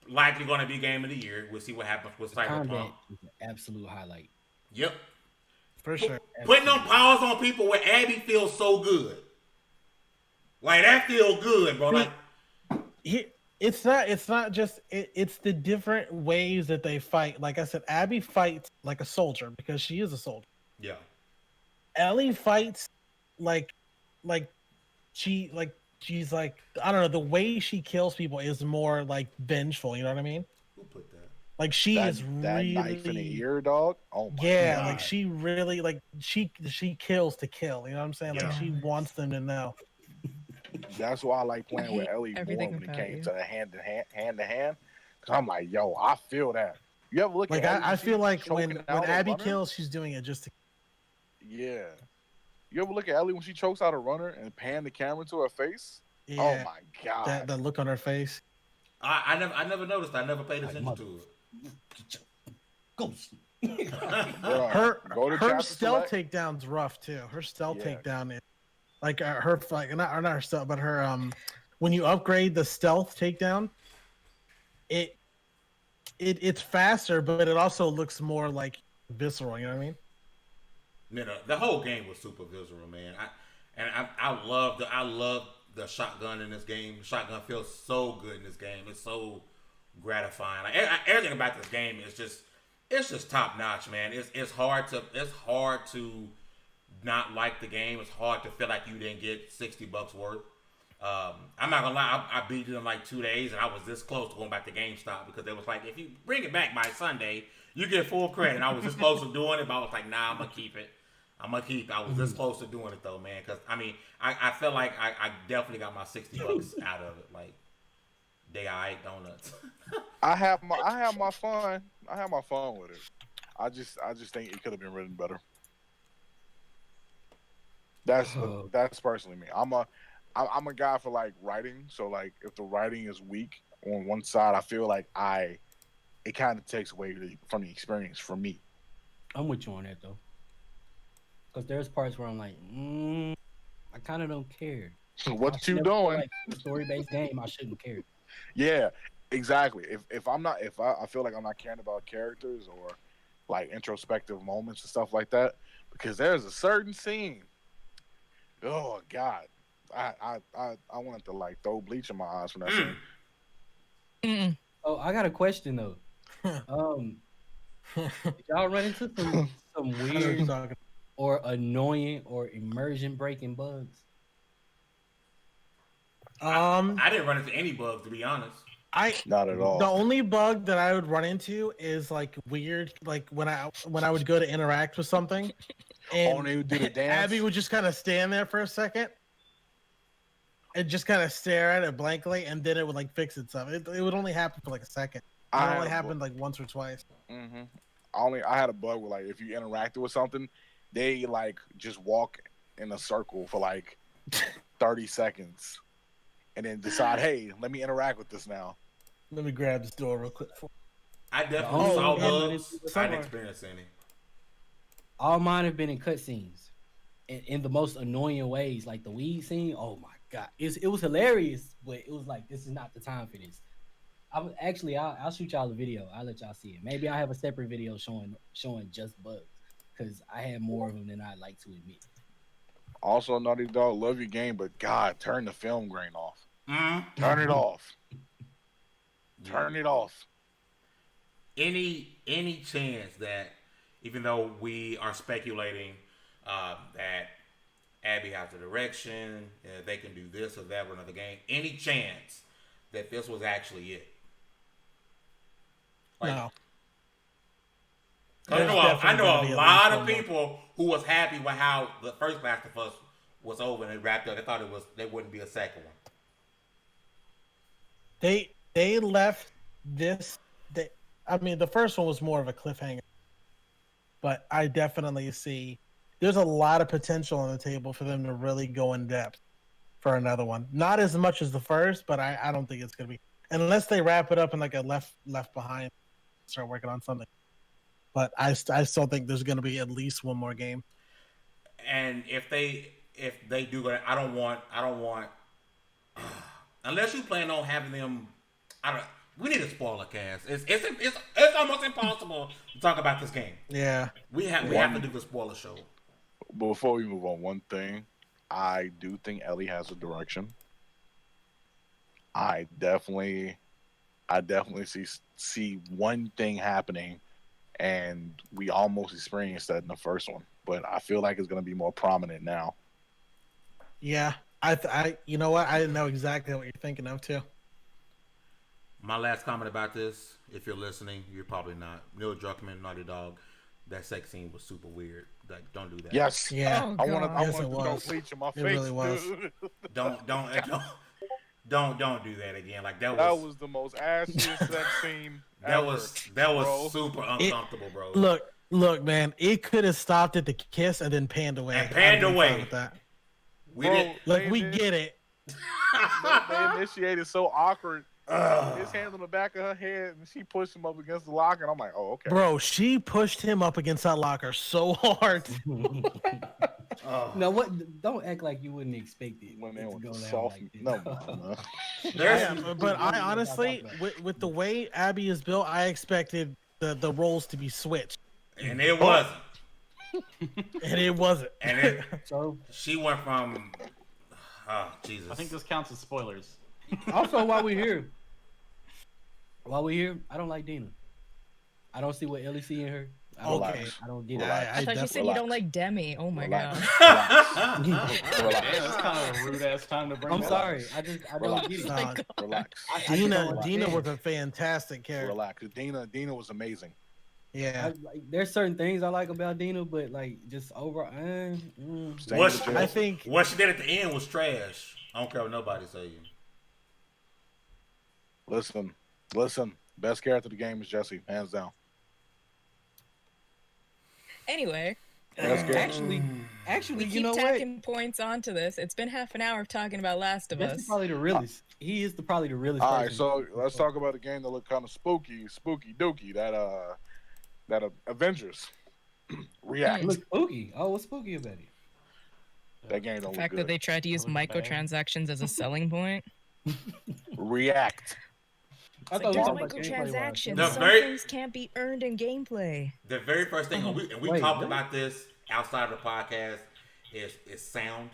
likely going to be game of the year. We'll see what happens with Cyberpunk. Combat is an absolute highlight. Yep, for sure. Putting them powers on people where Abby feels so good. Like that feels good, bro. Like. It's not just it's the different ways that they fight. Like I said, Abby fights like a soldier because she is a soldier. Yeah. Ellie fights like she's like, I don't know, the way she kills people is more like vengeful, you know what I mean? Who put that? Like she is that really knife in the ear, dog. Oh my God. like she really like she kills to kill, you know what I'm saying? Like she wants them to know. That's why I like playing with Ellie more when it came to the hand to hand. Cause I'm like, yo, I feel that. You ever look like at Ellie, I feel like when Abby runner? kills, she's doing it just to. Yeah. You ever look at Ellie when she chokes out a runner and pan the camera to her face? Yeah. Oh my God. That look on her face. I never noticed. I never paid attention to it. Ghost. Her stealth takedown's rough too. Her stealth takedown is like her like not her stealth, but her when you upgrade the stealth takedown, it's faster, but it also looks more like visceral. You know what I mean? You know, the whole game was super visceral, man. I love the shotgun in this game. The shotgun feels so good in this game. It's so gratifying. Like everything about this game is just top notch, man. It's hard to not like the game. It's hard to feel like you didn't get $60 worth. I'm not gonna lie, I beat it in like 2 days, and I was this close to going back to GameStop because it was like, if you bring it back by Sunday, you get full credit. And I was this close to doing it, but I was like, nah, I'm gonna keep it. I was this close to doing it though, man. Because I mean, I felt like I definitely got my $60 out of it. Like, they ate donuts. I have my fun. I have my fun with it. I just think it could have been written better. That's personally me. I'm a guy for like writing. So like, if the writing is weak on one side, I feel like it kind of takes away from the experience for me. I'm with you on that though, because there's parts where I'm like, I kind of don't care. What you doing? Like a story-based game, I shouldn't care. Yeah, exactly. If I feel like I'm not caring about characters or like introspective moments and stuff like that, because there's a certain scene. Oh God, I wanted to like throw bleach in my eyes from that scene. Mm-mm. Oh, I got a question though. Did y'all run into some I know what you're weird talking or annoying or immersion breaking bugs? I didn't run into any bugs, to be honest. Not at all. The only bug that I would run into is like weird, like when I would go to interact with something, and they would do the dance. Abby would just kind of stand there for a second and just kind of stare at it blankly, and then it would like fix itself. It would only happen for like a second. It only happened like once or twice. Mm-hmm. I had a bug where like if you interacted with something, they like just walk in a circle for like 30 seconds, and then decide, hey, let me interact with this now. Let me grab this door real quick. I definitely Oh, saw yeah, bugs. it's I didn't somewhere. experience any. All mine have been in cutscenes, in the most annoying ways, like the weed scene. Oh my god, it was hilarious, but it was like this is not the time for this. I'll shoot y'all a video. I'll let y'all see it. Maybe I have a separate video showing just bugs because I had more of them than I'd like to admit. Also, Naughty Dog, love your game, but God, turn the film grain off. Mm-hmm. Turn it off. Turn it off. Any chance that, even though we are speculating that Abby has a direction, they can do this or that with another game, any chance that this was actually it? Like, No. I know a lot of people who was happy with how the first Last of Us was over and it wrapped up. They thought there wouldn't be a second one. They left this. I mean, the first one was more of a cliffhanger, but I definitely see there's a lot of potential on the table for them to really go in depth for another one. Not as much as the first, but I don't think it's gonna be, unless they wrap it up in like a left behind, start working on something. But I still think there's gonna be at least one more game. And if they do that, I don't want unless you plan on having them. We need a spoiler cast. It's almost impossible to talk about this game. Yeah, we have to do the spoiler show. Before we move on, one thing, I do think Ellie has a direction. I definitely see one thing happening, and we almost experienced that in the first one. But I feel like it's going to be more prominent now. yeah. I you know what? I know exactly what you're thinking of too. My last comment about this, if you're listening, you're probably not. Neil Druckmann, Naughty Dog, that sex scene was super weird. Like, don't do that. Yes. Yeah. Oh, I want Yes, to it throw was. bleach in my It face. really was. Dude. Don't do that again. Like that was the most ashiest sex scene ever. That was super uncomfortable, bro. Look, man. It could have stopped at the kiss and then panned away. And panned I'd be fine away. with that. We did. Like we get it. They initiated so awkward. His hand on the back of her head, and she pushed him up against the locker, and I'm like, oh, okay. Bro, she pushed him up against that locker so hard. No, what? Don't act like you wouldn't expect it. When they to went go to down soft, like this. no. Yeah, but I honestly, with the way Abby is built, I expected the roles to be switched, And it wasn't. and it wasn't. And So she went from. Oh, Jesus. I think this counts as spoilers. also, while we're here, I don't like Dina. I don't see what Ellie see in her. Okay. I don't get it. I thought you said you don't like Demi. Oh my god. Damn, that's kind of a rude ass time to bring. I'm that sorry. up. I don't get it. Nah, Relax. Dina was a fantastic character. Relax. Dina was amazing. Yeah, There's certain things I like about Dina, but like just over. I think what she did at the end was trash. I don't care what nobody say. Listen. Best character of the game is Jesse, hands down. Anyway, Best character. Actually, we you keep know what? tacking points onto this. It's been half an hour of talking about Last of That's Us. probably the realest. He is probably the realest. All right, person. so let's talk about a game that looked kind of spooky dookie. That Avengers React. It looks spooky. Oh, what's spooky about it? That game The don't look fact that good. they tried to use Looks bad. microtransactions as a selling point. React. I It's thought like, we there's were talking about gameplay-wise. microtransactions. The Some very- things can't be earned in gameplay. The very first thing, and we Wait, talked what? about this outside of the podcast, is sound.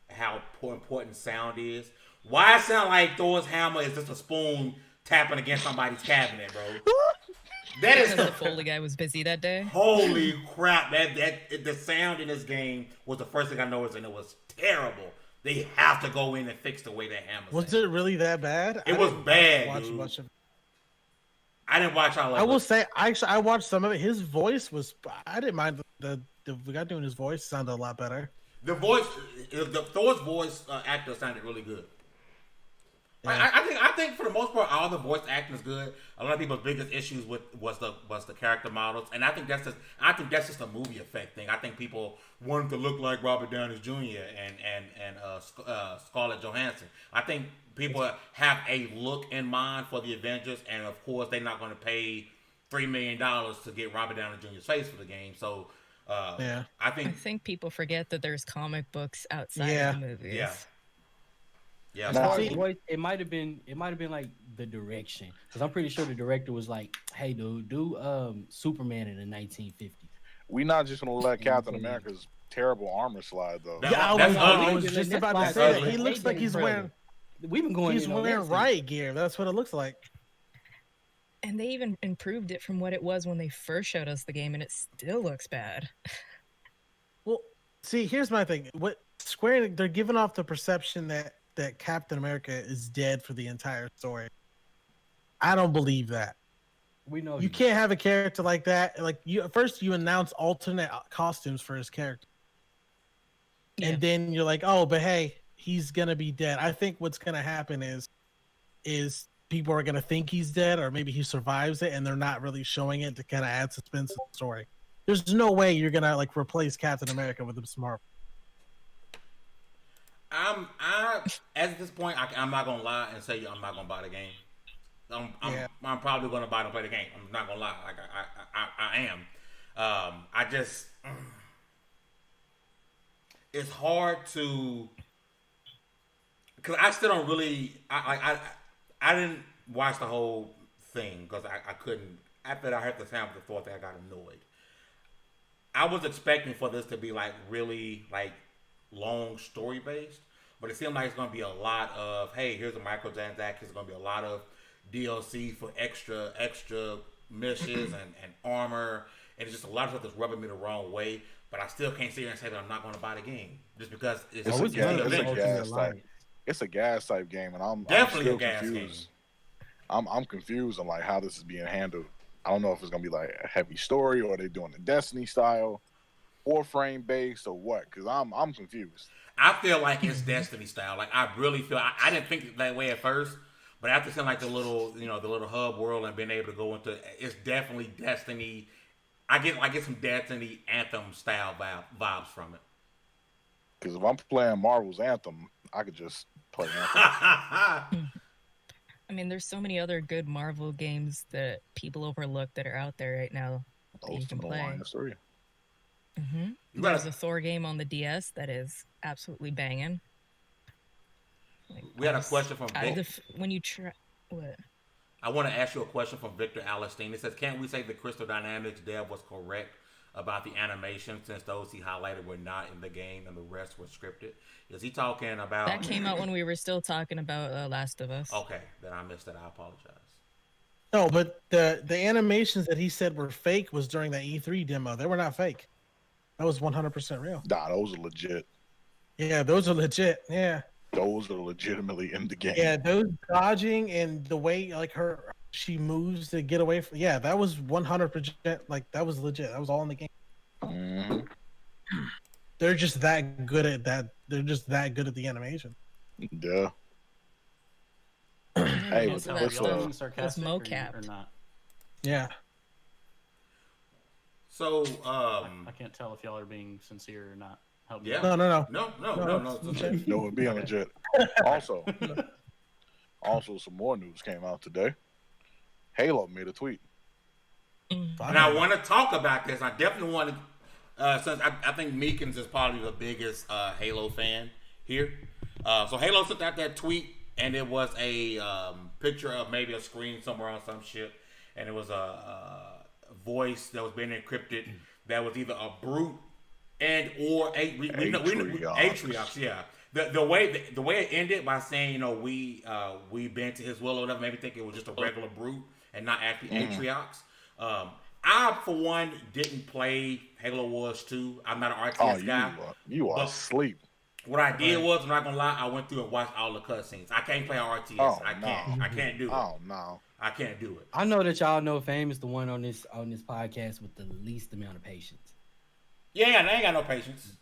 how important sound is. Why it sound like Thor's hammer is just a spoon tapping against somebody's cabinet, bro? That is Because the Foley guy was busy that day. Holy crap! The sound in this game was the first thing I noticed, and it was terrible. They have to go in and fix the way that hammer. Was it really that bad? It was bad, Watch dude. much of it. I didn't watch all of it. I will say, I watched some of it. His voice was. I didn't mind the guy doing his voice sounded a lot better. The Thor's voice actor sounded really good. Yeah. I think for the most part, all the voice acting is good. A lot of people's biggest issues was the character models, and I think that's just a movie effect thing. I think people wanted to look like Robert Downey Jr. and Scarlett Johansson. I think people have a look in mind for the Avengers, and of course, they're not going to pay $3 million to get Robert Downey Jr.'s face for the game. So, I think people forget that there's comic books outside of the movies. Yeah, As far as voice, it might have been like the direction, because I'm pretty sure the director was like, "Hey, dude, do Superman in the 1950s." We not just gonna let Captain America's terrible armor slide though. I was just about to say that. He looks like he's wearing. We've been going. He's wearing riot gear. That's what it looks like. And they even improved it from what it was when they first showed us the game, and it still looks bad. Well, see, here's my thing. What Square, they're giving off the perception that Captain America is dead for the entire story. I don't believe that. We know you can't have a character like that. Like first you announce alternate costumes for his character, and then you're like, oh, but hey, he's gonna be dead. I think what's gonna happen is people are gonna think he's dead, or maybe he survives it, and they're not really showing it to kind of add suspense to the story. There's no way you're gonna like replace Captain America with a smart. At this point, I'm not gonna lie and say I'm not gonna buy the game. I'm probably gonna buy and play the game. I'm not gonna lie, like I am. I just it's hard to because I still don't really. I didn't watch the whole thing because I couldn't. After I heard the sound of the thought, that I got annoyed. I was expecting for this to be like really like long story based, but it seemed like it's going to be a lot of, hey, here's a microtransaction. It's going to be a lot of DLC for extra missions and armor, and it's just a lot of stuff that's rubbing me the wrong way. But I still can't sit here and say that I'm not going to buy the game just because it's a gas type game, and I'm definitely still a gas confused. game. I'm confused on like how this is being handled. I don't know if it's gonna be like a heavy story, or are they doing the Destiny style, or frame based, or what? Because I'm confused. I feel like it's Destiny style. Like I really feel. I didn't think that way at first, but after seeing like the little hub world and being able to go into, it's definitely Destiny. I get some Destiny Anthem style vibes from it. Because if I'm playing Marvel's Anthem, I could just play Anthem. I mean, there's so many other good Marvel games that people overlook that are out there right now that you can play. There's a Thor game on the DS that is absolutely banging. Like, we had a question from Victor. When you try, what? I want to ask you a question from Victor Alistine. It says, "Can't we say the Crystal Dynamics dev was correct about the animation since those he highlighted were not in the game and the rest were scripted?" Is he talking about that came out when we were still talking about Last of Us? Okay, then I missed that. I apologize. No, but the animations that he said were fake was during the E3 demo. They were not fake. That was 100% real. Nah, those are legit. Yeah, those are legit. Yeah. Those are legitimately in the game. Yeah, those dodging and the way like she moves to get away from. Yeah, that was 100%. Like that was legit. That was all in the game. Mm-hmm. They're just that good at that. They're just that good at the animation. Yeah. Hey, what's mocap or not? Yeah. So I can't tell if y'all are being sincere or not. Help me. No. No. No, we're being legit. Also, some more news came out today. Halo made a tweet. And I want to talk about this. I definitely want to. Since I think Meekins is probably the biggest Halo fan here. So Halo sent out that tweet, and it was a picture of maybe a screen somewhere on some shit, and it was a voice that was being encrypted that was either a brute and or Atriox, yeah. the way it ended by saying, you know, we bent to his will or whatever, made me think it was just a regular brute and not actually Atriox. I, for one, didn't play Halo Wars 2. I'm not an RTS guy. You are asleep. What I did was, I'm not gonna lie, I went through and watched all the cutscenes. I can't play RTS. I can't do it. Oh no. I can't do it. I know that y'all know Fame is the one on this podcast with the least amount of patience. Yeah, I ain't got no patience.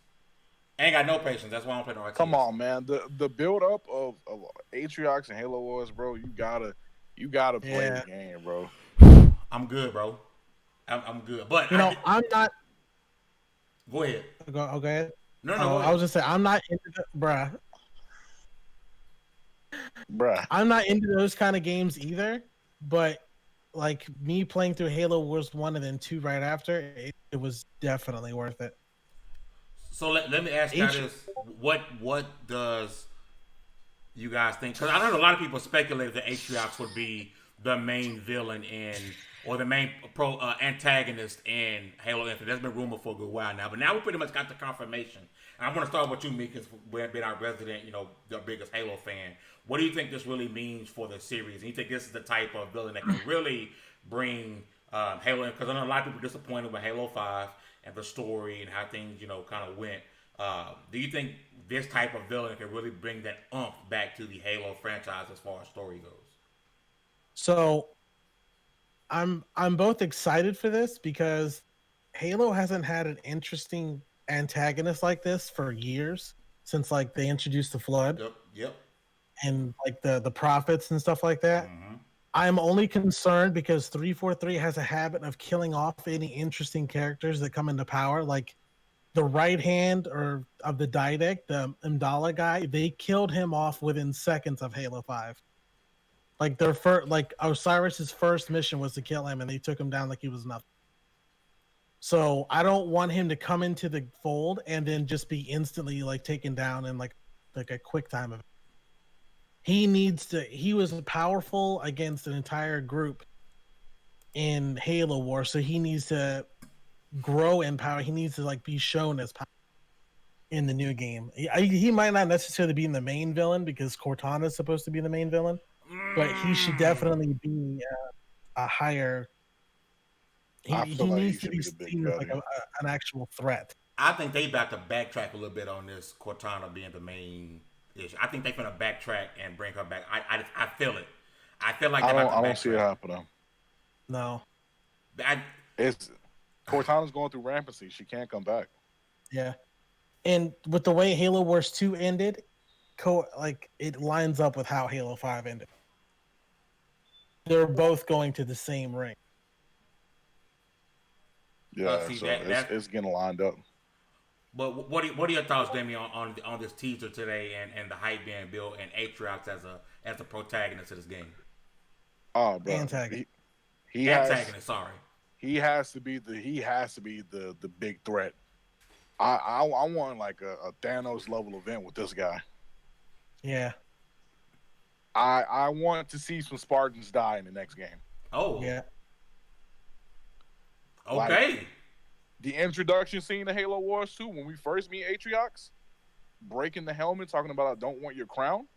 I ain't got no patience. That's why I don't play no RTS. Come on, man. The build up of Atriox and Halo Wars, bro. You gotta play the game, bro. I'm good, bro. I'm good, but I'm not. Go ahead. Go ahead. No. I was just saying I'm not into bruh. I'm not into those kind of games either. But like me playing through Halo Wars 1 and then 2 right after, it was definitely worth it. So let me ask you this: what does you guys think? Because I know a lot of people speculated that Atriox would be the main villain or the main antagonist in Halo Infinite. That's been rumored for a good while now, but now we pretty much got the confirmation. And I'm going to start with you, Meekins, being our resident, the biggest Halo fan. What do you think this really means for the series? And you think this is the type of villain that can really bring Halo in? Because I know a lot of people are disappointed with Halo 5 and the story and how things, kind of went. Do you think this type of villain can really bring that oomph back to the Halo franchise as far as story goes? So I'm both excited for this because Halo hasn't had an interesting antagonist like this for years, since like they introduced the Flood. Yep. And like the prophets and stuff like that. Mm-hmm. I'm only concerned because 343 has a habit of killing off any interesting characters that come into power. Like the right hand of the Didact, the Mdala guy, they killed him off within seconds of Halo 5. Like Osiris's first mission was to kill him, and they took him down like he was nothing. So I don't want him to come into the fold and then just be instantly like taken down in like a quick time of it. He was powerful against an entire group in Halo War, so he needs to grow in power. He needs to like be shown as power in the new game. He might not necessarily be the main villain because Cortana is supposed to be the main villain, but he should definitely be a higher. He needs to be seen as like an actual threat. I think they about to backtrack a little bit on this Cortana being the main issue. I think they're gonna backtrack and bring her back. I feel it. I feel like I don't see it happening. No. Cortana's going through rampancy. She can't come back. Yeah. And with the way Halo Wars 2 ended, it lines up with how Halo 5 ended. They're both going to the same ring. Yeah, it's getting lined up. But what are your thoughts, Demi, on this teaser today and the hype being built and Atriox as a protagonist of this game? Oh, bro, antagonist. He has to be the big threat. I want like a Thanos level event with this guy. Yeah. I want to see some Spartans die in the next game. Oh. Yeah. Okay. Like, the introduction scene of Halo Wars 2, when we first meet Atriox, breaking the helmet, talking about I don't want your crown.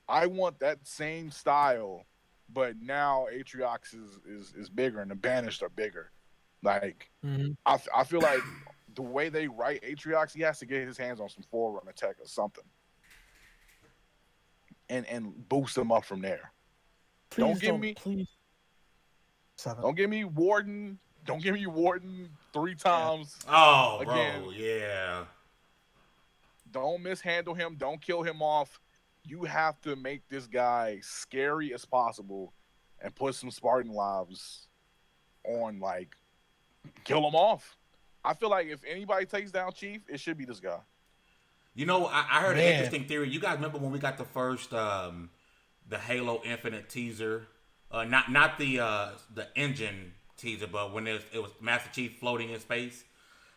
I want that same style, but now Atriox is bigger and the Banished are bigger. Like, I feel like the way they write Atriox, he has to get his hands on some Forerunner tech or something. And boost him up from there. Don't give me Warden. Don't give me Warden 3 times. Oh, again. Bro, yeah. Don't mishandle him. Don't kill him off. You have to make this guy scary as possible and put some Spartan lives on, like, kill him off. I feel like if anybody takes down Chief, it should be this guy. I heard an interesting theory. You guys remember when we got the first the Halo Infinite teaser? Not the engine teaser, but when it was Master Chief floating in space.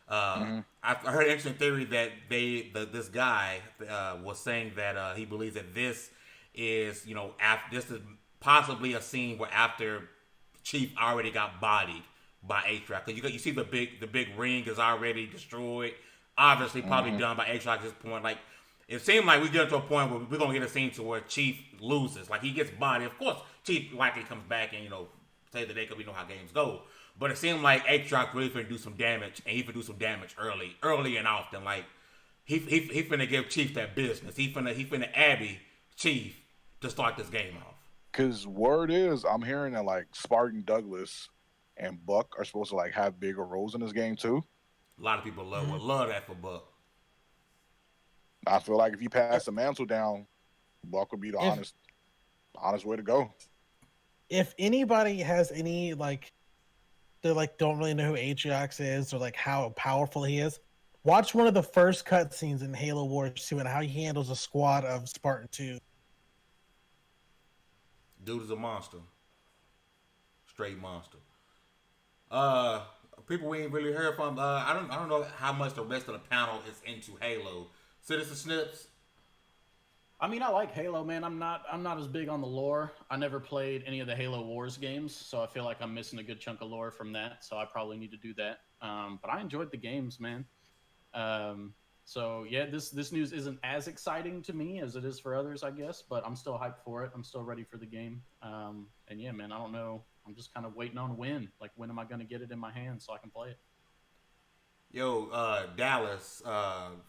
I heard an interesting theory that this guy was saying that he believes that this is this is possibly a scene where after Chief already got bodied by Atriox, because you see the big ring is already destroyed, obviously probably done by Atriox at this point. Like, it seemed like we get to a point where we're gonna get a scene to where Chief loses, like he gets body. Of course, Chief likely comes back and save the day because we know how games go. But it seemed like Atriox really finna do some damage, and he finna do some damage early and often. Like he finna give Chief that business. He finna Abby Chief to start this game off. Cause word is, I'm hearing that like Spartan Douglas and Buck are supposed to like have bigger roles in this game too. A lot of people would love that for Buck. I feel like if you pass the mantle down, Buck would be the honest way to go. If anybody has any they don't really know who Atriox is or like how powerful he is, watch one of the first cutscenes in Halo Wars 2 and how he handles a squad of Spartan 2. Dude is a monster. Straight monster. People we ain't really heard from. I don't know how much the rest of the panel is into Halo. Citizen Snips. I mean, I like Halo, man. I'm not as big on the lore. I never played any of the Halo Wars games, so I feel like I'm missing a good chunk of lore from that. So I probably need to do that. But I enjoyed the games, man. So yeah, this news isn't as exciting to me as it is for others, I guess. But I'm still hyped for it. I'm still ready for the game. And yeah, man, I don't know. I'm just kind of waiting on when. Like, when am I going to get it in my hands so I can play it? Yo, Dallas,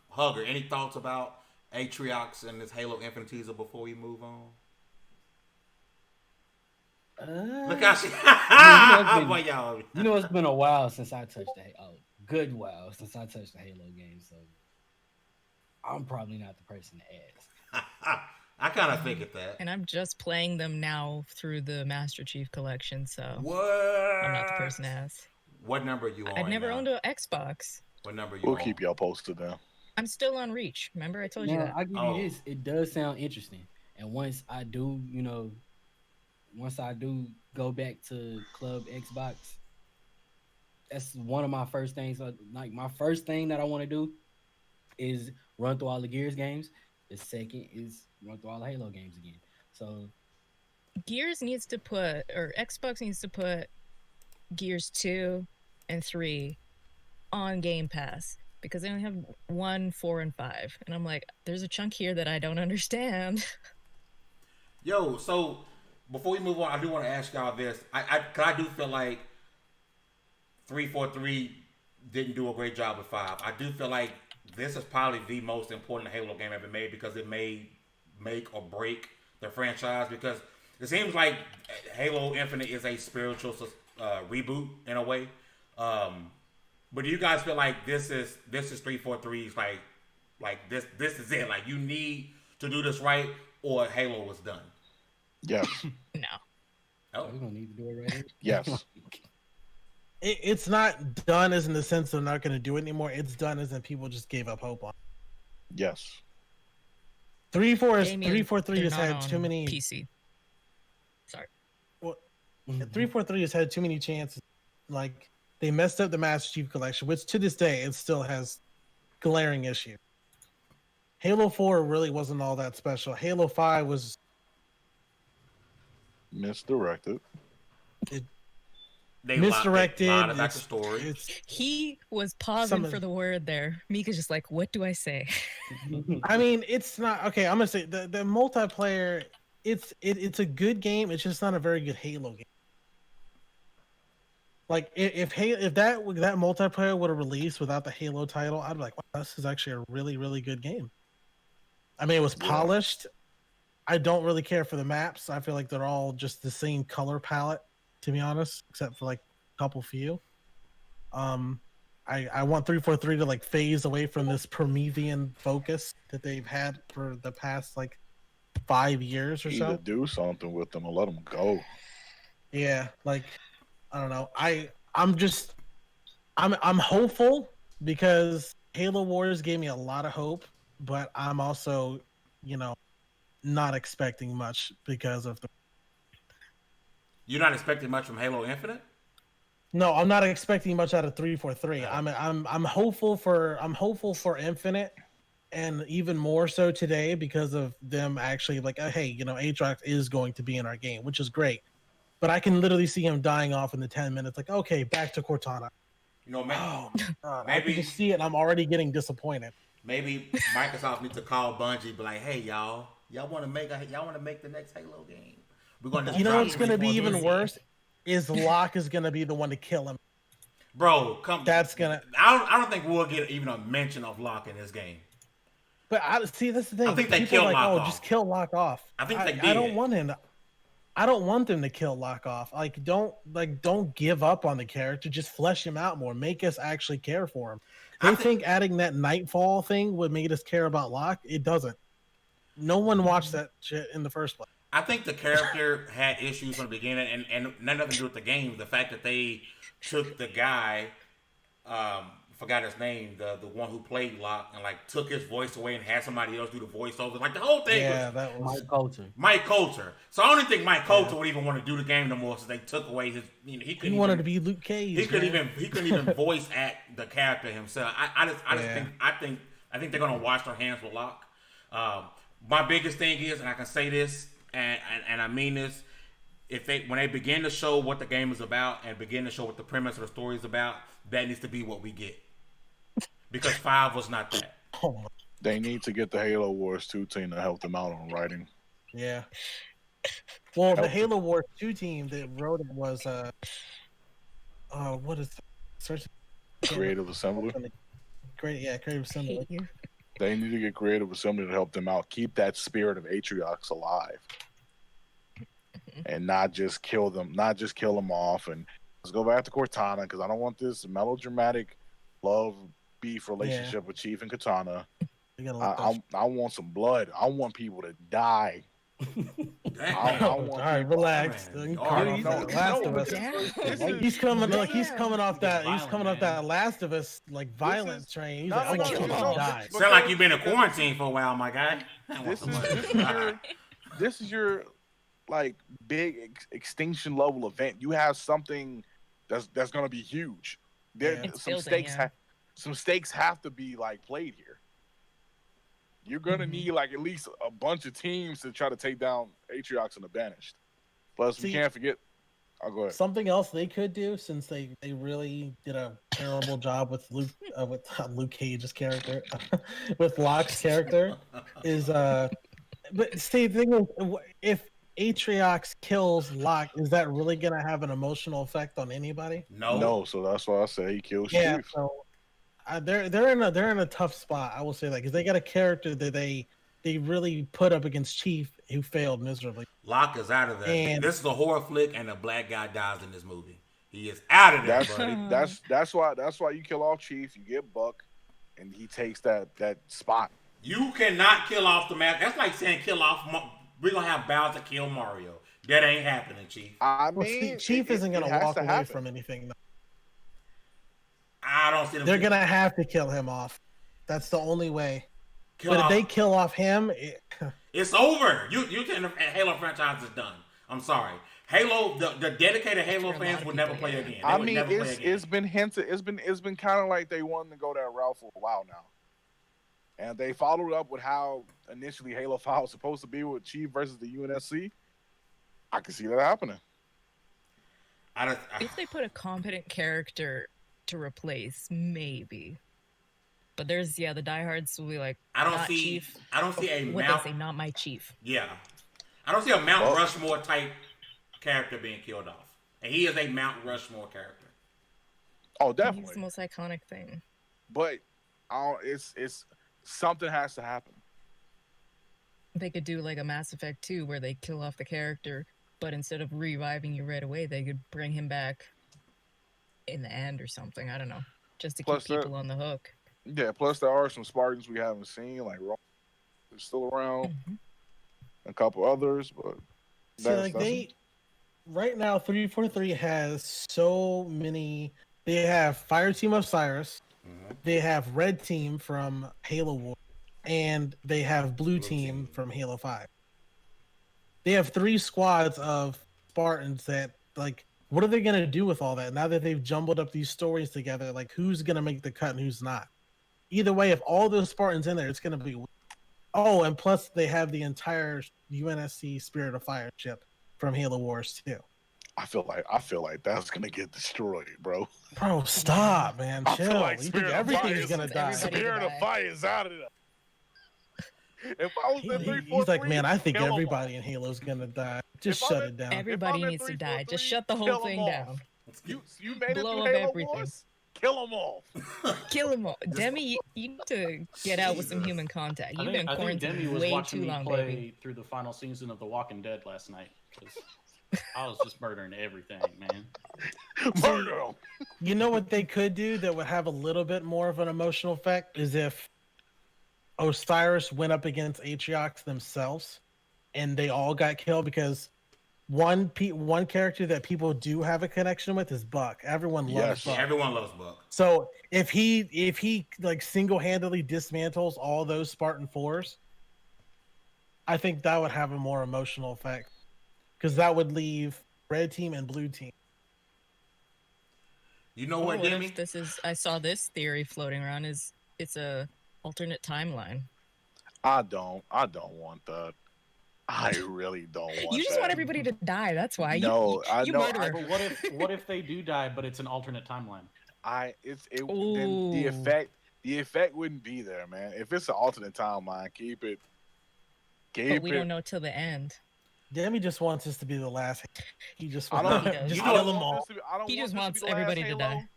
Hugger, any thoughts about Atriox and this Halo Infinite teaser before we move on? Look how she. It's been a while since I touched good while since I touched the Halo game, so I'm probably not the person to ask. I kind of figured that. And I'm just playing them now through the Master Chief Collection, so what? I'm not the person to ask. What number are you on? I've never owned an Xbox. What number are you We'll on? keep y'all posted now. I'm still on Reach. Remember, I told you that. I give you this. It does sound interesting. And once I do go back to Club Xbox, that's one of my first things. Like, my first thing that I want to do is run through all the Gears games. The second is run through all the Halo games again. So Gears needs to put, or Xbox needs to put Gears 2 and 3 on Game Pass, because they only have 1, 4, and 5. And I'm like, there's a chunk here that I don't understand. Yo, so before we move on, I do want to ask y'all this. I do feel like 343 didn't do a great job with 5. I do feel like this is probably the most important Halo game ever made, because it may make or break the franchise, because it seems like Halo Infinite is a spiritual reboot in a way. But do you guys feel like this is 343's like this is it? Like, you need to do this right, or Halo was done? Yes. No. Oh, we're gonna need to do it right here. Yes. It's not done as in the sense they're not going to do it anymore. It's done as in people just gave up hope on it. Yes. 343 has had too many PC. Sorry. Well, 343 has had too many chances. Like, they messed up the Master Chief Collection, which to this day it still has glaring issues. Halo 4 really wasn't all that special. Halo 5 was misdirected. Misdirected. He was pausing for the word there. Mika's just like, what do I say? I mean, it's not okay. I'm gonna say the multiplayer. It's a good game. It's just not a very good Halo game. Like, if that multiplayer would have released without the Halo title, I'd be like, wow, this is actually a really, really good game. I mean, it was polished. I don't really care for the maps. I feel like they're all just the same color palette, to be honest, except for like a couple few. I want 343 to like phase away from this Promethean focus that they've had for the past like 5 years or so. Either do something with them or let them go. Yeah, like, I don't know. I'm hopeful, because Halo Wars gave me a lot of hope, but I'm also, not expecting much because of the. You're not expecting much from Halo Infinite? No, I'm not expecting much out of 343. No. I'm hopeful for Infinite, and even more so today because of them actually like, hey, Atriox is going to be in our game, which is great. But I can literally see him dying off in the 10 minutes. Like, okay, back to Cortana. Man, I can just see it, and I'm already getting disappointed. Maybe Microsoft needs to call Bungie, be like, "Hey, y'all want to make the next Halo game? We're going to You know drop what's going to be even Disney." worse is Locke is going to be the one to kill him. Bro, That's gonna. I don't think we'll get even a mention of Locke in this game. But see, that's the thing. I think they People killed are like, Locke off. just kill Locke off. I think they did. I don't want him. I don't want them to kill Locke off. Don't give up on the character. Just flesh him out more. Make us actually care for him. They think adding that Nightfall thing would make us care about Locke. It doesn't. No one watched that shit in the first place. I think the character had issues from the beginning, and nothing to do with the game. The fact that they took the guy, forgot his name, the one who played Locke, and like took his voice away and had somebody else do the voiceover. Like the whole thing. Yeah, that was Mike Coulter. So I don't even think Mike Coulter would even want to do the game no more, since they took away his. He wanted to be Luke Cage. He couldn't even voice act the character himself. I think they're gonna wash their hands with Locke. My biggest thing is, and I can say this, and I mean this, when they begin to show what the game is about and begin to show what the premise of the story is about, that needs to be what we get. Because 5 was not that. They need to get the Halo Wars 2 team to help them out on writing. Yeah. Well, the Halo Wars 2 team that wrote it was what is it? Creative Assembly. Creative Assembly. They need to get Creative Assembly to help them out. Keep that spirit of Atriox alive. And not just kill them off. And let's go back to Cortana, because I don't want this melodramatic love beef relationship with Chief and Katana. I want some blood. I want people to die. All right, relax. He's coming off that Last of Us violent train. He's like, I want people to die. Sound like you've been in quarantine for a while, my guy. This is your big extinction level event. You have something that's going to be huge. Some stakes have to be played here. You're going to need at least a bunch of teams to try to take down Atriox and the Banished. Plus, we can't forget. I'll go ahead. Something else they could do, since they really did a terrible job with Luke Cage's character, with Locke's character, is but see, the thing is, if Atriox kills Locke, is that really gonna have an emotional effect on anybody? No. So that's why I say he kills Chief. Chief. So they're in a tough spot. I will say that, because they got a character that they really put up against Chief, who failed miserably. Locke is out of there. And this is a horror flick, and a black guy dies in this movie. He is out of there, buddy. That's why you kill off Chief. You get Buck, and he takes that spot. You cannot kill off the map. That's like saying kill off. We're gonna have Bowser kill Mario. That ain't happening, Chief. Chief isn't gonna walk away from anything. I don't see them. They're gonna have to kill him off. That's the only way. If they kill off him, it's over. You the Halo franchise is done. I'm sorry. Halo, the dedicated Halo fans will never play again. It's been hinted. It's been kind of like they wanted to go that route for a while now, and they followed up with how initially Halo 5 was supposed to be with Chief versus the UNSC. I can see that happening. If they put a competent character to replace, maybe. But there's the diehards will be like, I don't see a Mount. They say, not my Chief. Yeah, I don't see a Mount Rushmore type character being killed off, and he is a Mount Rushmore character. Oh, definitely. He's the most iconic thing. But it's something has to happen. They could do like a Mass Effect 2 where they kill off the character, but instead of reviving you right away, they could bring him back in the end or something. I don't know, just to keep people on the hook. Yeah, plus there are some Spartans we haven't seen, like Rome is still around, a couple others, but right now 343 has so many. They have Fire Team Osiris, they have Red Team from Halo War, and they have Blue Team from Halo 5. They have 3 squads of Spartans that what are they gonna do with all that now that they've jumbled up these stories together? Who's gonna make the cut and who's not? Either way, if all those Spartans in there, it's going to be... Oh, and plus they have the entire UNSC Spirit of Fire ship from Halo Wars 2. I feel like that's gonna get destroyed, bro. Bro, stop, man. I feel Chill. like You think Spirit of Fire everything's is gonna die? everybody- Spirit of die. Fire is out of there. If I was at 343, He's like, man, I think kill 'em all. everybody in Halo's gonna die. Just If I'm shut at- it down. Everybody at needs to die. 343, Just shut the whole kill 'em thing off. down. You made it Blow through up Halo everything. Wars? Kill them all. Kill them all. Demi, you need to get out with some Jesus. human contact. I You've think, been I think quarantined Demi was way watching too me long, play baby. through the final season of The Walking Dead last night because I was just murdering everything, man. Murder them. You know what they could do that would have a little bit more of an emotional effect is if Osiris went up against Atriox themselves and they all got killed, because one character that people do have a connection with is Buck. Everyone loves Yes. Buck. Everyone loves Buck. So if he like single-handedly dismantles all those Spartan 4s, I think that would have a more emotional effect, because that would leave red team and blue team. You know Or what, what Demi? if this is? I saw this theory floating around. Is it's a alternate timeline? I don't want that. I really don't want You just that. want everybody to die. That's why. No, I you know. murderer. But what if they do die, but it's an alternate timeline? Then the Ooh. effect wouldn't be there, man. If it's an alternate timeline, keep it. But we don't know till the end. Demi just wants this to be the last. He just I wants don't. He does. just I don't kill them want all. this to be- I don't He want just this wants be the last everybody to Halo. die.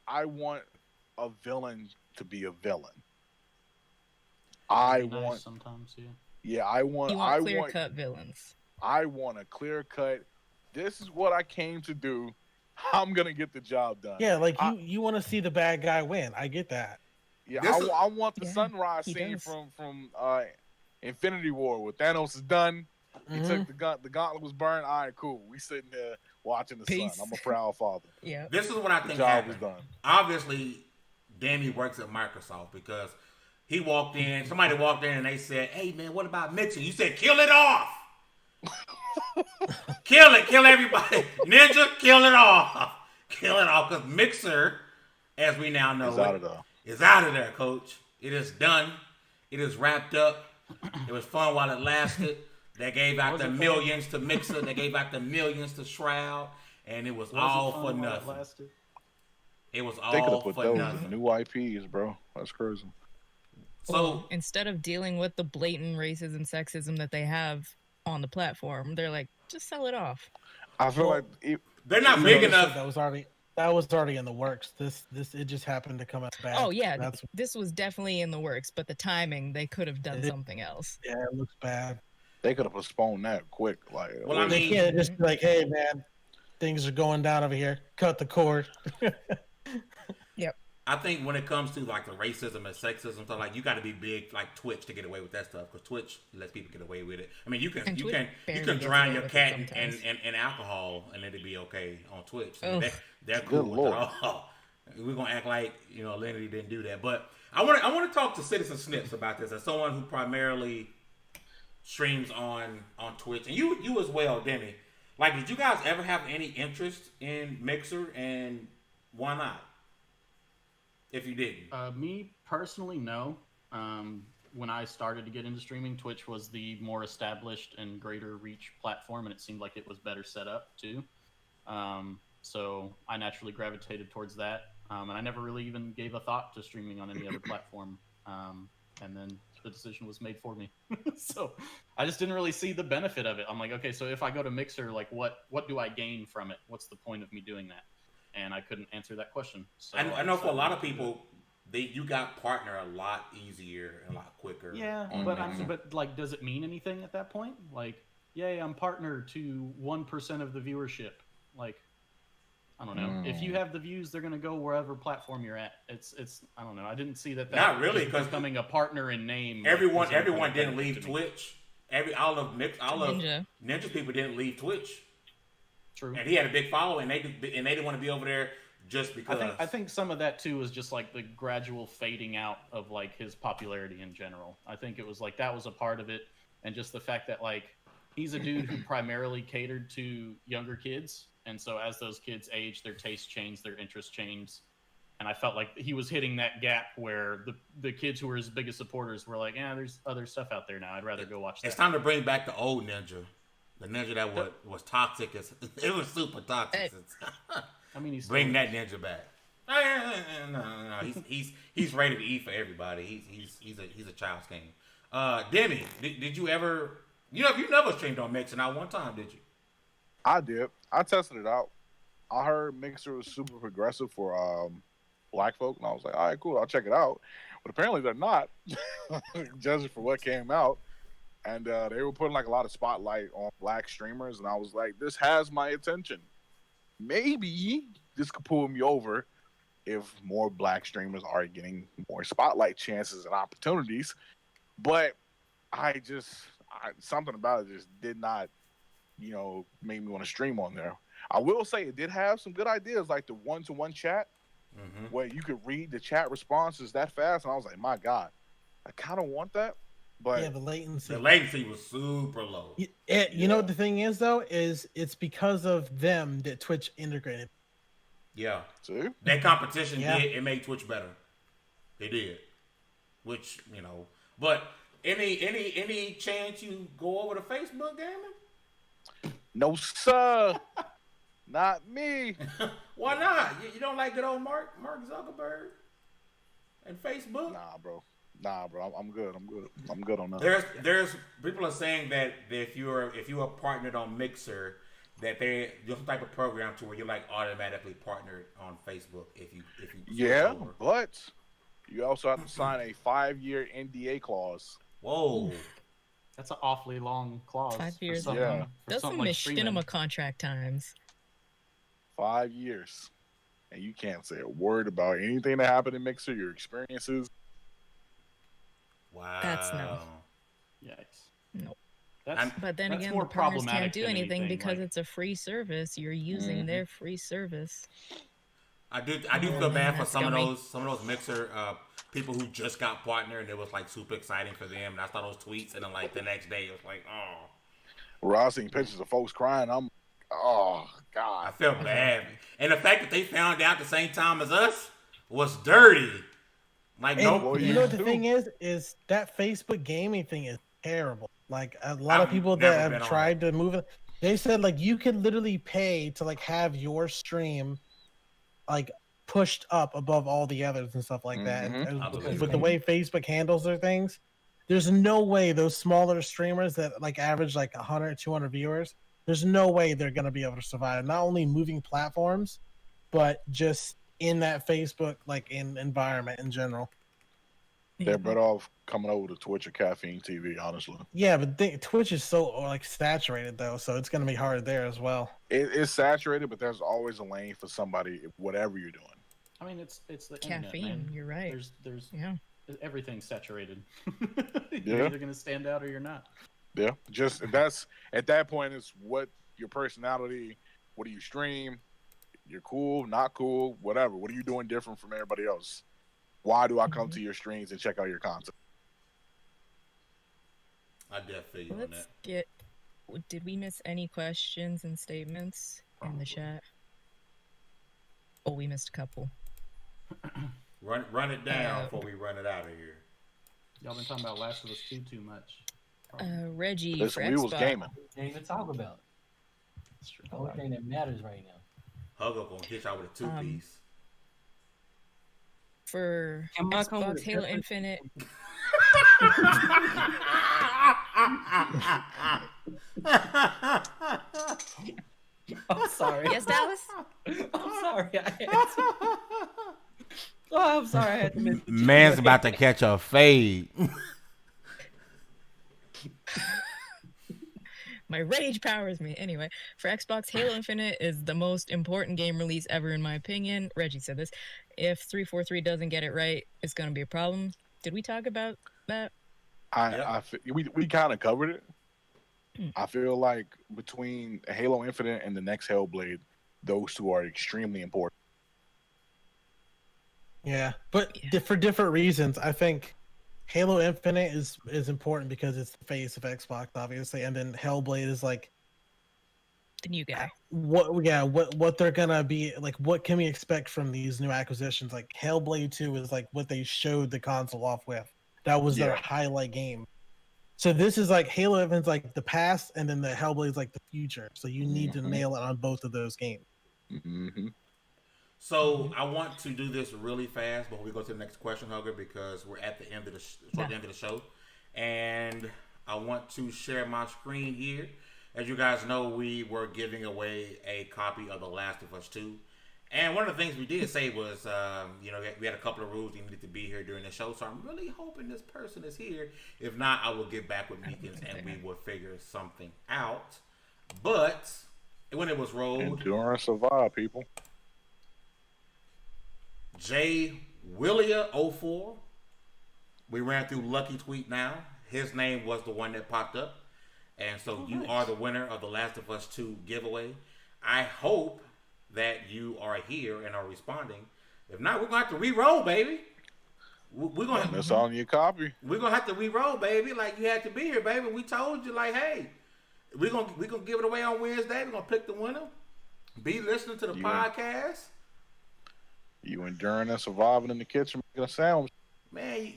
I want a villain to be a villain. I Be nice want. sometimes, yeah. Yeah, I want. You I want clear want. cut villains. I want a clear cut. This is what I came to do. I'm gonna get the job done. Yeah, like I- you want to see the bad guy win. I get that. Yeah, This is- I want the Yeah, sunrise he scene does. from Infinity War where Thanos is done. He took the gauntlet was burned. All right, cool. We sitting there watching the Peace. sun. I'm a proud father. Yeah. This is what I The think job was happened. done. Obviously, Demi works at Microsoft because he walked in. Somebody walked in and they said, "Hey man, what about Mixer?" You said, "Kill it off." Kill everybody. Ninja, kill it off. Kill it off, because Mixer, as we now know, It's out of there. is out of there, Coach. It is done. It is wrapped up. It was fun while it lasted. They gave out Was the it fun? millions to Mixer. They gave out the millions to Shroud, and it was all for nothing. It was They could all have put for those nothing. in new IPs, bro. That's crazy. So Instead of dealing with the blatant racism, sexism that they have on the platform, they're like, just sell it off. I feel Well, like they're not You big know, enough. That was already in the works. This it just happened to come out bad. Oh yeah, That's this was definitely in the works, but the timing, they could have done It- something else. yeah, it looks bad. they could have postponed that quick. Like, Well, I They mean- can't just be like, hey man, things are going down over here. Cut the cord. I think when it comes to like the racism and sexism, so like you got to be big like Twitch to get away with that stuff, because Twitch lets people get away with it. I mean, you can And Twitch barely drown gets away your with it cat in sometimes. alcohol and it'd be okay on Twitch. Ugh. They're Good cool with Lord. it all. We're gonna act like Lenny didn't do that, but I want to talk to Citizen Snips about this as someone who primarily streams on Twitch, and you as well, Demi. Like, did you guys ever have any interest in Mixer, and why not? If you didn't, Me personally, no. When I started to get into streaming, Twitch was the more established and greater reach platform, and it seemed like it was better set up too. So I naturally gravitated towards that, and I never really even gave a thought to streaming on any other platform. And then the decision was made for me. So I just didn't really see the benefit of it. I'm like, okay, so if I go to Mixer, like what do I gain from it? What's the point of me doing that? And I couldn't answer that question. So I know for a lot of people, you got partner a lot easier and a lot quicker. Yeah, on Mixer. but like, does it mean anything at that point? Like, yay, I'm partner to 1% of the viewership. Like, I don't know. If you have the views, they're gonna go wherever platform you're at. It's I don't know. I didn't see that. Not really, just 'cause becoming a partner in name. everyone was any didn't benefit leave to me. Twitch. All of Ninja. Ninja's people didn't leave Twitch, True. and he had a big following, and they didn't want to be over there just because. I think some of that too was just like the gradual fading out of like his popularity in general. I think it was like that was a part of it, and just the fact that like he's a dude who primarily catered to younger kids, and so as those kids age, their tastes change, their interests change, and I felt like he was hitting that gap where the kids who were his biggest supporters were like, yeah, there's other stuff out there now. I'd rather go watch that. It's time to bring back the old Ninja. The ninja that was toxic. It was super toxic. I mean, he's bring that ninja back. No. He's rated E for everybody. He's a child's game. Demi, did you ever? You never streamed on Mixer, not one time, did you? I did. I tested it out. I heard Mixer was super progressive for black folk, and I was like, all right, cool, I'll check it out. But apparently they're not, judging for what came out. And they were putting like a lot of spotlight on black streamers, and I was like, this has my attention. Maybe this could pull me over if more black streamers are getting more spotlight chances and opportunities. But something about it just did not, make me want to stream on there. I will say it did have some good ideas, like the one-to-one chat, where you could read the chat responses that fast, and I was like, my God, I kind of want that. But yeah, the latency was super low. You know what the thing is, though, is it's because of them that Twitch integrated. Yeah. See? That competition it made Twitch better. They did. Which, but any chance you go over to Facebook gaming? No, sir. Not me. Why not? You don't like good old Mark Zuckerberg and Facebook? Nah, bro. I'm good. I'm good on that. There's people are saying that if you are partnered on Mixer, that there's some type of program to where you're like automatically partnered on Facebook if you over. But you also have to sign a 5-year NDA clause. Whoa. That's an awfully long clause. 5 years. Yeah. Those some machinima contract times. 5 years. And you can't say a word about anything that happened in Mixer, your experiences. Wow. That's no. Yikes. Nope. That's but then again, more the partners problematic can't do than anything because like... it's a free service. You're using their free service. I do feel bad for some of those Mixer people who just got partnered, and it was like super exciting for them. And I saw those tweets, and then like the next day it was like, oh. Well, I was seeing pictures of folks crying. Oh God. I felt bad, and the fact that they found out the same time as us was dirty. Like, you know what the thing is that Facebook gaming thing is terrible. Like a lot of people that have tried to move it, they said like you can literally pay to like have your stream like pushed up above all the others and stuff like that. And with the way Facebook handles their things, there's no way those smaller streamers that like average like 100, 200 viewers, there's no way they're going to be able to survive. Not only moving platforms, but just in that Facebook like in environment in general. They're better off coming over to Twitch or Caffeine TV, honestly. Yeah, but Twitch is so like saturated though, so it's gonna be hard there as well. It's saturated, but there's always a lane for somebody, whatever you're doing. I mean, it's the caffeine. Internet, man. You're right. There's everything's saturated. You're either gonna stand out or you're not. Yeah, that's at that point. It's what your personality. What do you stream? You're cool, not cool, whatever. What are you doing different from everybody else? Why do I come to your streams and check out your content? I definitely feel you on that. Did we miss any questions and statements in the chat? Oh, we missed a couple. Run it down before we run it out of here. Y'all been talking about Last of Us 2 too much. Reggie, listen, for we Xbox. was gaming. Can't even talk about. The only thing that matters right now. Huggo gonna hit y'all with a 2-piece. For Xbox Halo Infinite. I'm sorry. Yes, Dallas? I'm sorry. I'm sorry. I had to miss Man's about to catch a fade. My rage powers me. Anyway, for Xbox, Halo Infinite is the most important game release ever, in my opinion. Reggie said this. If 343 doesn't get it right, it's going to be a problem. Did we talk about that? We kind of covered it. I feel like between Halo Infinite and the next Hellblade, those two are extremely important. Yeah, but for different reasons. I think Halo Infinite is important because it's the face of Xbox, obviously, and then Hellblade is like the new guy. What they're gonna be like? What can we expect from these new acquisitions? Like Hellblade 2 is like what they showed the console off with. That was their highlight game. So this is like Halo Infinite's like the past, and then the Hellblade's like the future. So you need to nail it on both of those games. Mm-hmm. So I want to do this really fast before we go to the next question, Hugger, because we're at the end of the end of the show, and I want to share my screen here. As you guys know, we were giving away a copy of The Last of Us 2. And one of the things we did say was, we had a couple of rules you needed to be here during the show. So I'm really hoping this person is here. If not, I will get back with Meekins and we will figure something out. But when it was rolled, Endure and survive, people. J Willia 04. We ran through Lucky Tweet now. His name was the one that popped up. And so you are the winner of the Last of Us 2 giveaway. I hope that you are here and are responding. If not, we're gonna have to re-roll, baby. We're gonna. That's on your copy. We're gonna have to re-roll, baby. Like you had to be here, baby. We told you, like, hey, we're gonna give it away on Wednesday. We're gonna pick the winner. Be listening to the podcast. You enduring and surviving in the kitchen making a sandwich. Man,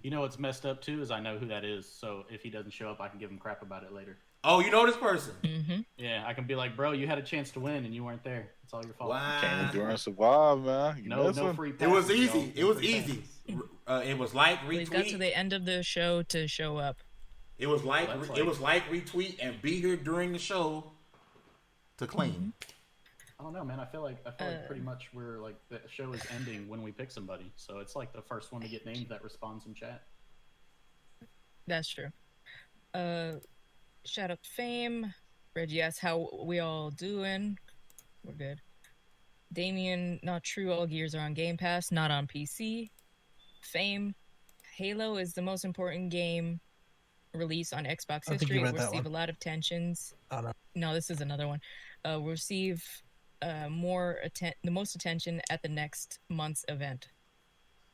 You know what's messed up too is I know who that is. So if he doesn't show up, I can give him crap about it later. oh, you know this person. Yeah, I can be like, bro, you had a chance to win and you weren't there. It's all your fault. Wow. Can't endure and survive, man. You No missing. free It passes. was easy. yo. It No was free easy. passes. It was like We've got to retweet. the end of the show to show up. It was like That's it was like retweet and be here during the show to claim. I don't know, man. I feel like pretty much we're like the show is ending when we pick somebody. So it's like the first one to get named that responds in chat. That's true. Shout out to Fame. Reggie asks how we all doing. We're good. Damien, not true. All gears are on Game Pass, not on PC. Fame. Halo is the most important game release on Xbox I think history. you It read will that receive one. a lot of tensions. Oh, no. No, this is another one. Will receive the most attention at the next month's event.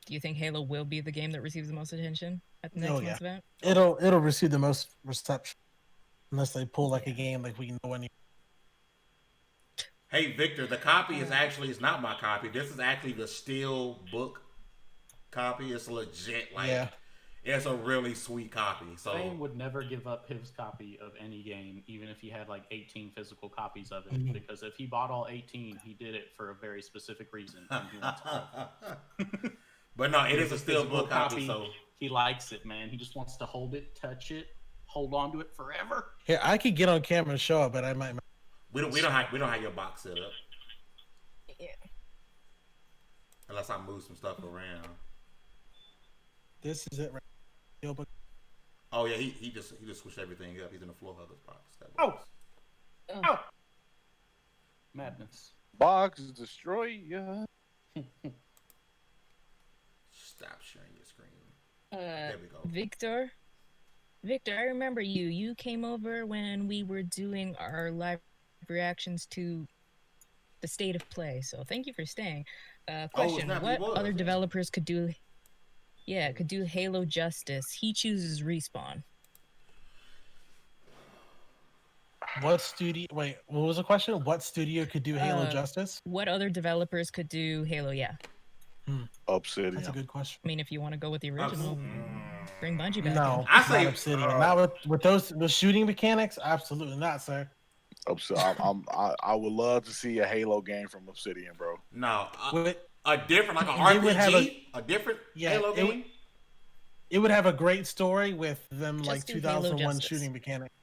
Do you think Halo will be the game that receives the most attention at the next month's event? It'll receive the most reception unless they pull like a game like we know any. Hey Victor, the copy is not my copy. This is actually the steel book copy. It's legit. Like it's a really sweet copy. So Fame would never give up his copy of any game, even if he had like 18 physical copies of it. Because if he bought all 18, he did it for a very specific reason. And he wants all. But no, it is a steel physical book copy. So he likes it, man. He just wants to hold it, touch it, hold on to it forever. Here, I could get on camera and show it, but I might. we don't have your box set up. Yeah. Unless I move some stuff around. This is it, right? Steel book. Oh yeah, he just switched everything up. He's in the floor huggers box. That Oh. works. Oh. Madness. Box destroy ya. Stop sharing your screen. There we go. Victor, I remember you. You came over when we were doing our live reactions to the state of play. So thank you for staying. Question: what other developers could do? Yeah, could do Halo justice. He chooses Respawn. What studio? Wait, what was the question? What studio could do Halo justice? What other developers could do Halo? Yeah. Obsidian. That's a good question. I mean, if you want to go with the original, bring Bungie back. No, I say not Obsidian. Not with those shooting mechanics. Absolutely not, sir. I would love to see a Halo game from Obsidian, bro. No, With- a different like an They would have RPG, a different Halo game. It would have a great story with them Just like do Halo 2001 justice. shooting mechanics.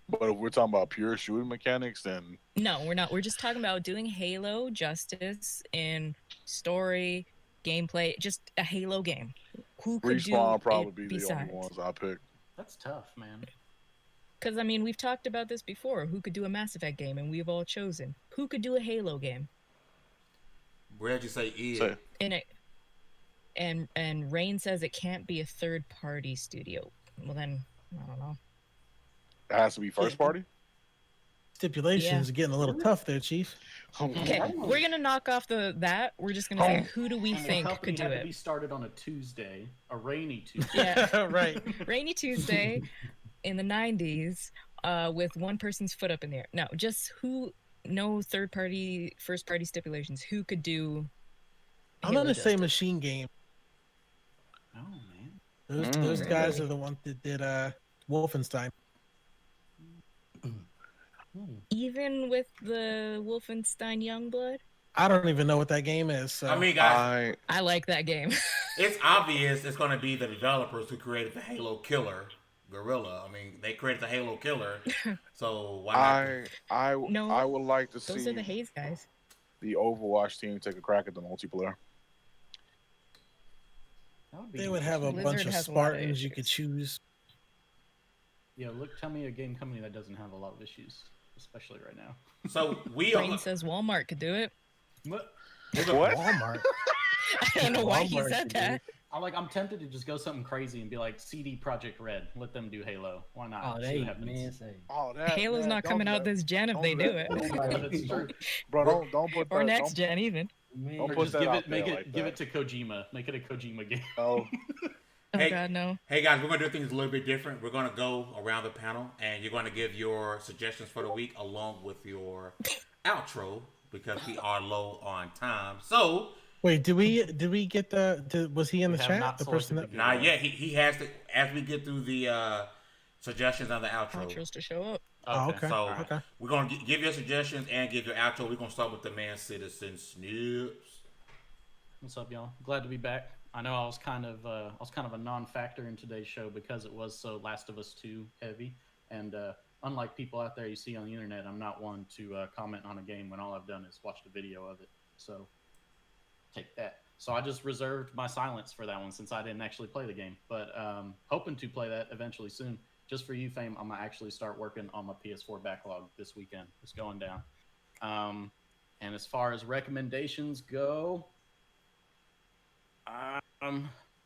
But if we're talking about pure shooting mechanics, then No, we're not. We're just talking about doing Halo justice in story, gameplay, just a Halo game. Who could Respawn do probably it be the besides? only ones I pick. That's tough, man. Because I mean, we've talked about this before. Who could do a Mass Effect game, and we've all chosen. Who could do a Halo game? Where'd you say is? Say, In it, and Rain says it can't be a third-party studio. Well, then I don't know. it has to be first party. Stipulations are getting a little tough there, Chief. Okay, we're gonna knock off that. We're just gonna say who do we And the think company could do had to it? be started on a Tuesday, a rainy Tuesday. Yeah, Right. Rainy Tuesday in the 90s with one person's foot up in the air. No, just who, no third party, first party stipulations. Who could do I'm Halo gonna say justice? machine game. Oh man. Those guys are the ones that did Wolfenstein. Even with the Wolfenstein Youngblood? I don't even know what that game is. So. I mean, guys, I like that game. it's obvious it's going to be the developers who created the Halo killer, Gorilla. I mean, they created the Halo killer, so why not? No, I would like to those see are the Haze guys. the Overwatch team take a crack at the multiplayer. They would have a Blizzard bunch of has a lot of Spartans you issues. could choose. Yeah, look, tell me a game company that doesn't have a lot of issues, especially right now. So Brain says Walmart could do it. What? Walmart. I don't know why he Walmart said could do that. I'm tempted to just go something crazy and be like CD Project Red. Let them do Halo. Why not? Oh, See they what happens. man say. Oh, that Halo's not coming out this gen if they do it. That's true. Bro, don't put that. Or next gen even. Man. Don't Or put just that give out it, make there it, like give that. it to Kojima. Make it a Kojima game. Oh, Oh Hey. god, no. Hey guys, we're gonna do things a little bit different. We're gonna go around the panel, and you're gonna give your suggestions for the week along with your outro because we are low on time. So, Wait, did we get was he in We the have chat? not The person that selected not yet. He has to as we get through the suggestions on the outro. Outros to show up. Oh, okay. So Okay. we're gonna give your suggestions and give your outro. We're gonna start with the man citizen Snips. What's up, y'all? Glad to be back. I know I was kind of a non-factor in today's show because it was so Last of Us 2 heavy, and unlike people out there you see on the internet, I'm not one to comment on a game when all I've done is watched a video of it. So take that. So I just reserved my silence for that one since I didn't actually play the game, but hoping to play that eventually soon. Just for you, Fame, I'm gonna actually start working on my PS4 backlog this weekend. It's going down. And as far as recommendations go,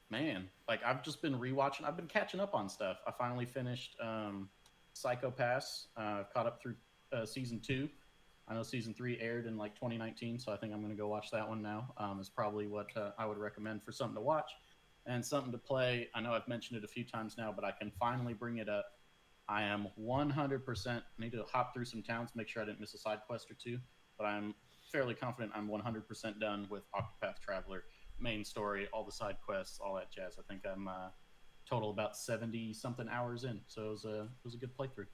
man, like I've just been rewatching. I've been catching up on stuff. I finally finished Psycho Pass. Caught up through season 2. I know season 3 aired in like 2019, so I think I'm gonna go watch that one now. It's probably what I would recommend for something to watch and something to play. I know I've mentioned it a few times now, but I can finally bring it up. I am 100%. Need to hop through some towns, make sure I didn't miss a side quest or two, but I'm fairly confident I'm 100% done with Octopath Traveler. Main story, all the side quests, all that jazz. I think I'm total about 70 something hours in, so it was a good playthrough.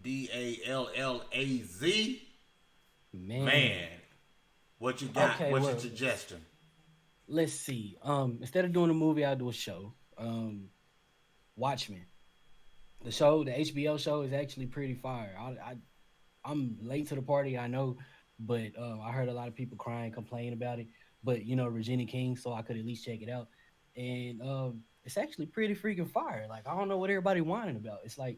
DALLAZ. Man. What you got? Okay, What's well, your suggestion? Let's see. Instead of doing a movie, I'll do a show. Watchmen. The show, the HBO show, is actually pretty fire. I'm late to the party, I know, but I heard a lot of people crying, complaining about it. But you know, Regina King, so I could at least check it out. And it's actually pretty freaking fire. Like, I don't know what everybody whining about. It's like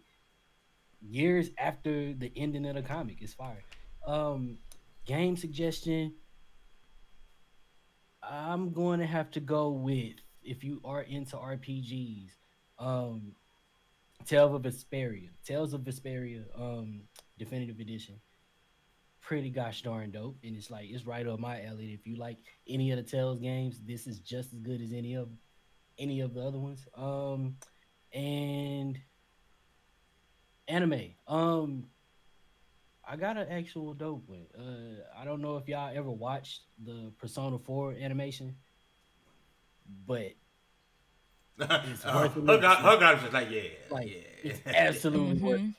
years after the ending of the comic. It's fire. Game suggestion. I'm going to have to go with, if you are into RPGs, Tales of Vesperia, Definitive Edition. Pretty gosh darn dope, and it's like it's right up my alley. If you like any of the Tales games, this is just as good as any of the other ones. And anime. I got an actual dope one. I don't know if y'all ever watched the Persona 4 animation, but it's worth it. Hug just like, yeah. Like, yeah. it's absolutely worth it.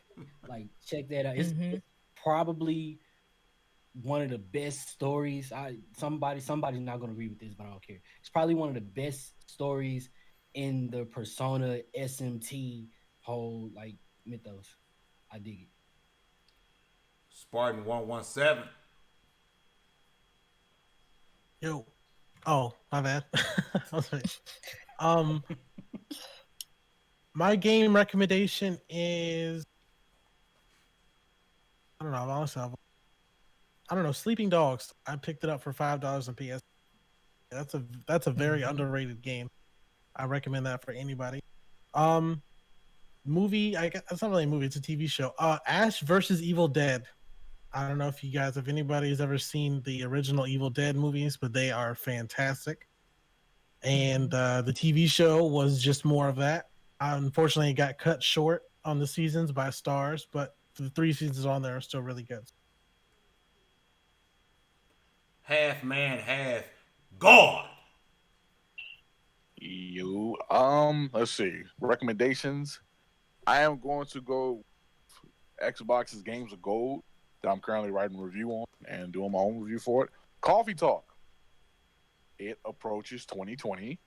Like, check that out. It's probably one of the best stories. Somebody's not gonna agree with this, but I don't care. It's probably one of the best stories in the Persona SMT whole like mythos. I dig it. Spartan 117. Yo. Oh, my bad. My game recommendation is, I don't know, honestly, I don't know, Sleeping Dogs. I picked it up for $5 on PS. That's a very underrated game. I recommend that for anybody. Movie, it's not really a movie, it's a TV show. Ash versus Evil Dead. I don't know if anybody's ever seen the original Evil Dead movies, but they are fantastic. And the TV show was just more of that. Unfortunately, it got cut short on the seasons by Stars, but the 3 seasons on there are still really good. Half man, half God. Let's see. Recommendations. I am going to go Xbox's Games of Gold that I'm currently writing a review on and doing my own review for it. Coffee Talk. It approaches 2020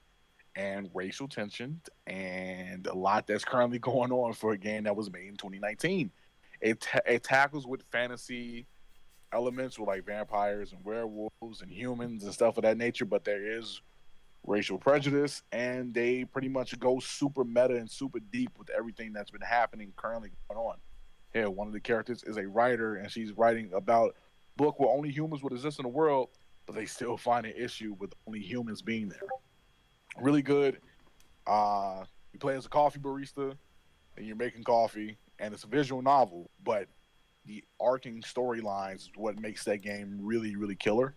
and racial tension and a lot that's currently going on for a game that was made in 2019. It tackles with fantasy elements with like vampires and werewolves and humans and stuff of that nature, but there is racial prejudice, and they pretty much go super meta and super deep with everything that's been happening currently going on. Here, one of the characters is a writer, and she's writing about a book where only humans would exist in the world, but they still find an issue with only humans being there. Really good. You play as a coffee barista, and you're making coffee, and it's a visual novel, but the arcing storylines is what makes that game really, really killer.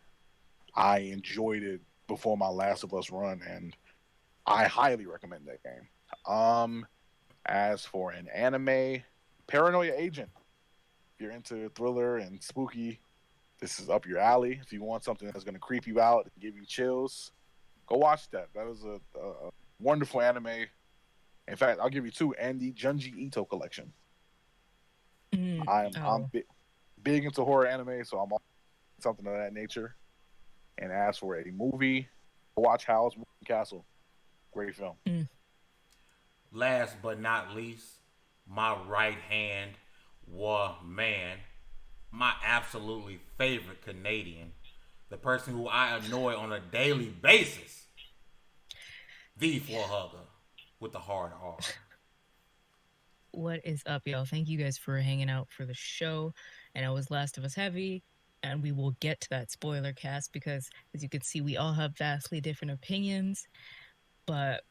I enjoyed it before my Last of Us run, and I highly recommend that game. As for an anime, Paranoia Agent. If you're into thriller and spooky, this is up your alley. If you want something that's going to creep you out and give you chills, go watch that. That is a wonderful anime. In fact, I'll give you two, and the Junji Ito collection. I'm big into horror anime, so I'm on something of that nature. And as for a movie, watch Howl's Moving Castle. Great film. Last but not least, my right hand man, my absolutely favorite Canadian, the person who I annoy on a daily basis, the floor hugger with the hard R. What is up, y'all? Thank you guys for hanging out for the show. And I was Last of Us heavy, and we will get to that spoiler cast because, as you can see, we all have vastly different opinions, but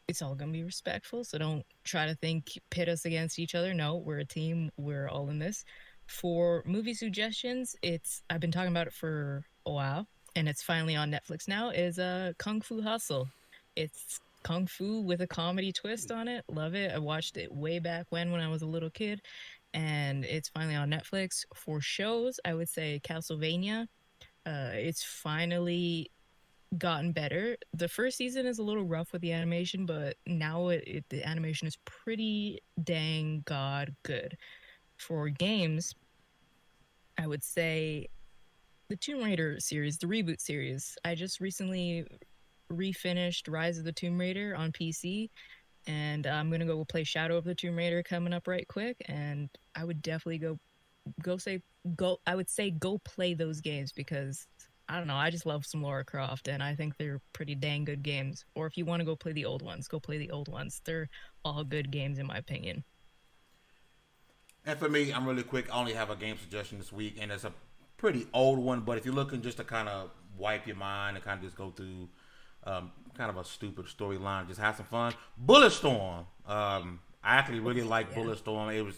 it's all going to be respectful, so don't try to pit us against each other. No, we're a team. We're all in this. For movie suggestions, I've been talking about it for a while, and it's finally on Netflix now, is Kung Fu Hustle. It's Kung Fu with a comedy twist on it. Love it. I watched it way back when I was a little kid, and it's finally on Netflix. For shows, I would say Castlevania. It's finally gotten better. The first season is a little rough with the animation, but now the animation is pretty dang god good. For games, I would say the Tomb Raider series, the reboot series. I just recently refinished Rise of the Tomb Raider on PC, and I'm gonna go play Shadow of the Tomb Raider coming up right quick, and I would definitely go play those games because I don't know, I just love some Lara Croft, and I think they're pretty dang good games. Or if you want to go play the old ones, go play the old ones. They're all good games in my opinion. And for me, I'm really quick. I only have a game suggestion this week, and it's a pretty old one, but if you're looking just to kind of wipe your mind and kind of just go through kind of a stupid storyline, just have some fun. Bulletstorm. I actually really like Bulletstorm. It was,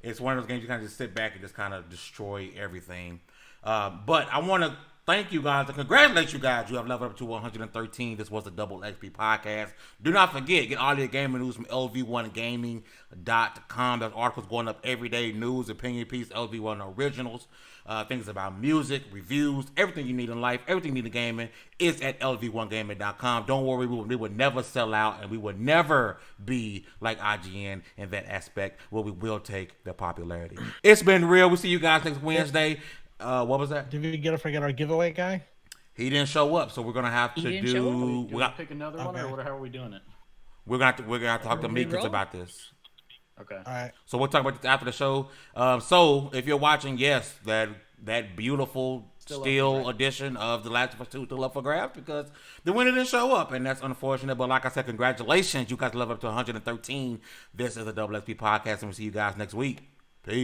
it's one of those games you kind of just sit back and just kind of destroy everything. But I want to thank you guys and congratulate you guys. You have leveled up to 113. This was the Double XP podcast. Do not forget, get all your gaming news from Lv1 Gaming.com. There's articles going up every day, news, opinion piece, LV1 originals, things about music, reviews, everything you need in life, everything you need in gaming is at Lv1Gaming.com. Don't worry, we would never sell out, and we would never be like IGN in that aspect where we will take the popularity. It's been real. We'll see you guys next Wednesday. What was that? Did we forget our giveaway guy? He didn't show up, so we're gonna have to Do we pick another one, or how are we doing it? We're gonna have to talk to Meekins about this. Okay. All right. So we'll talk about this after the show. So if you're watching, yes, that beautiful steel edition of The Last of Us 2 still up for grabs because the winner didn't show up, and that's unfortunate. But like I said, congratulations, you guys leveled up to 113. This is the Double XP podcast, and we'll see you guys next week.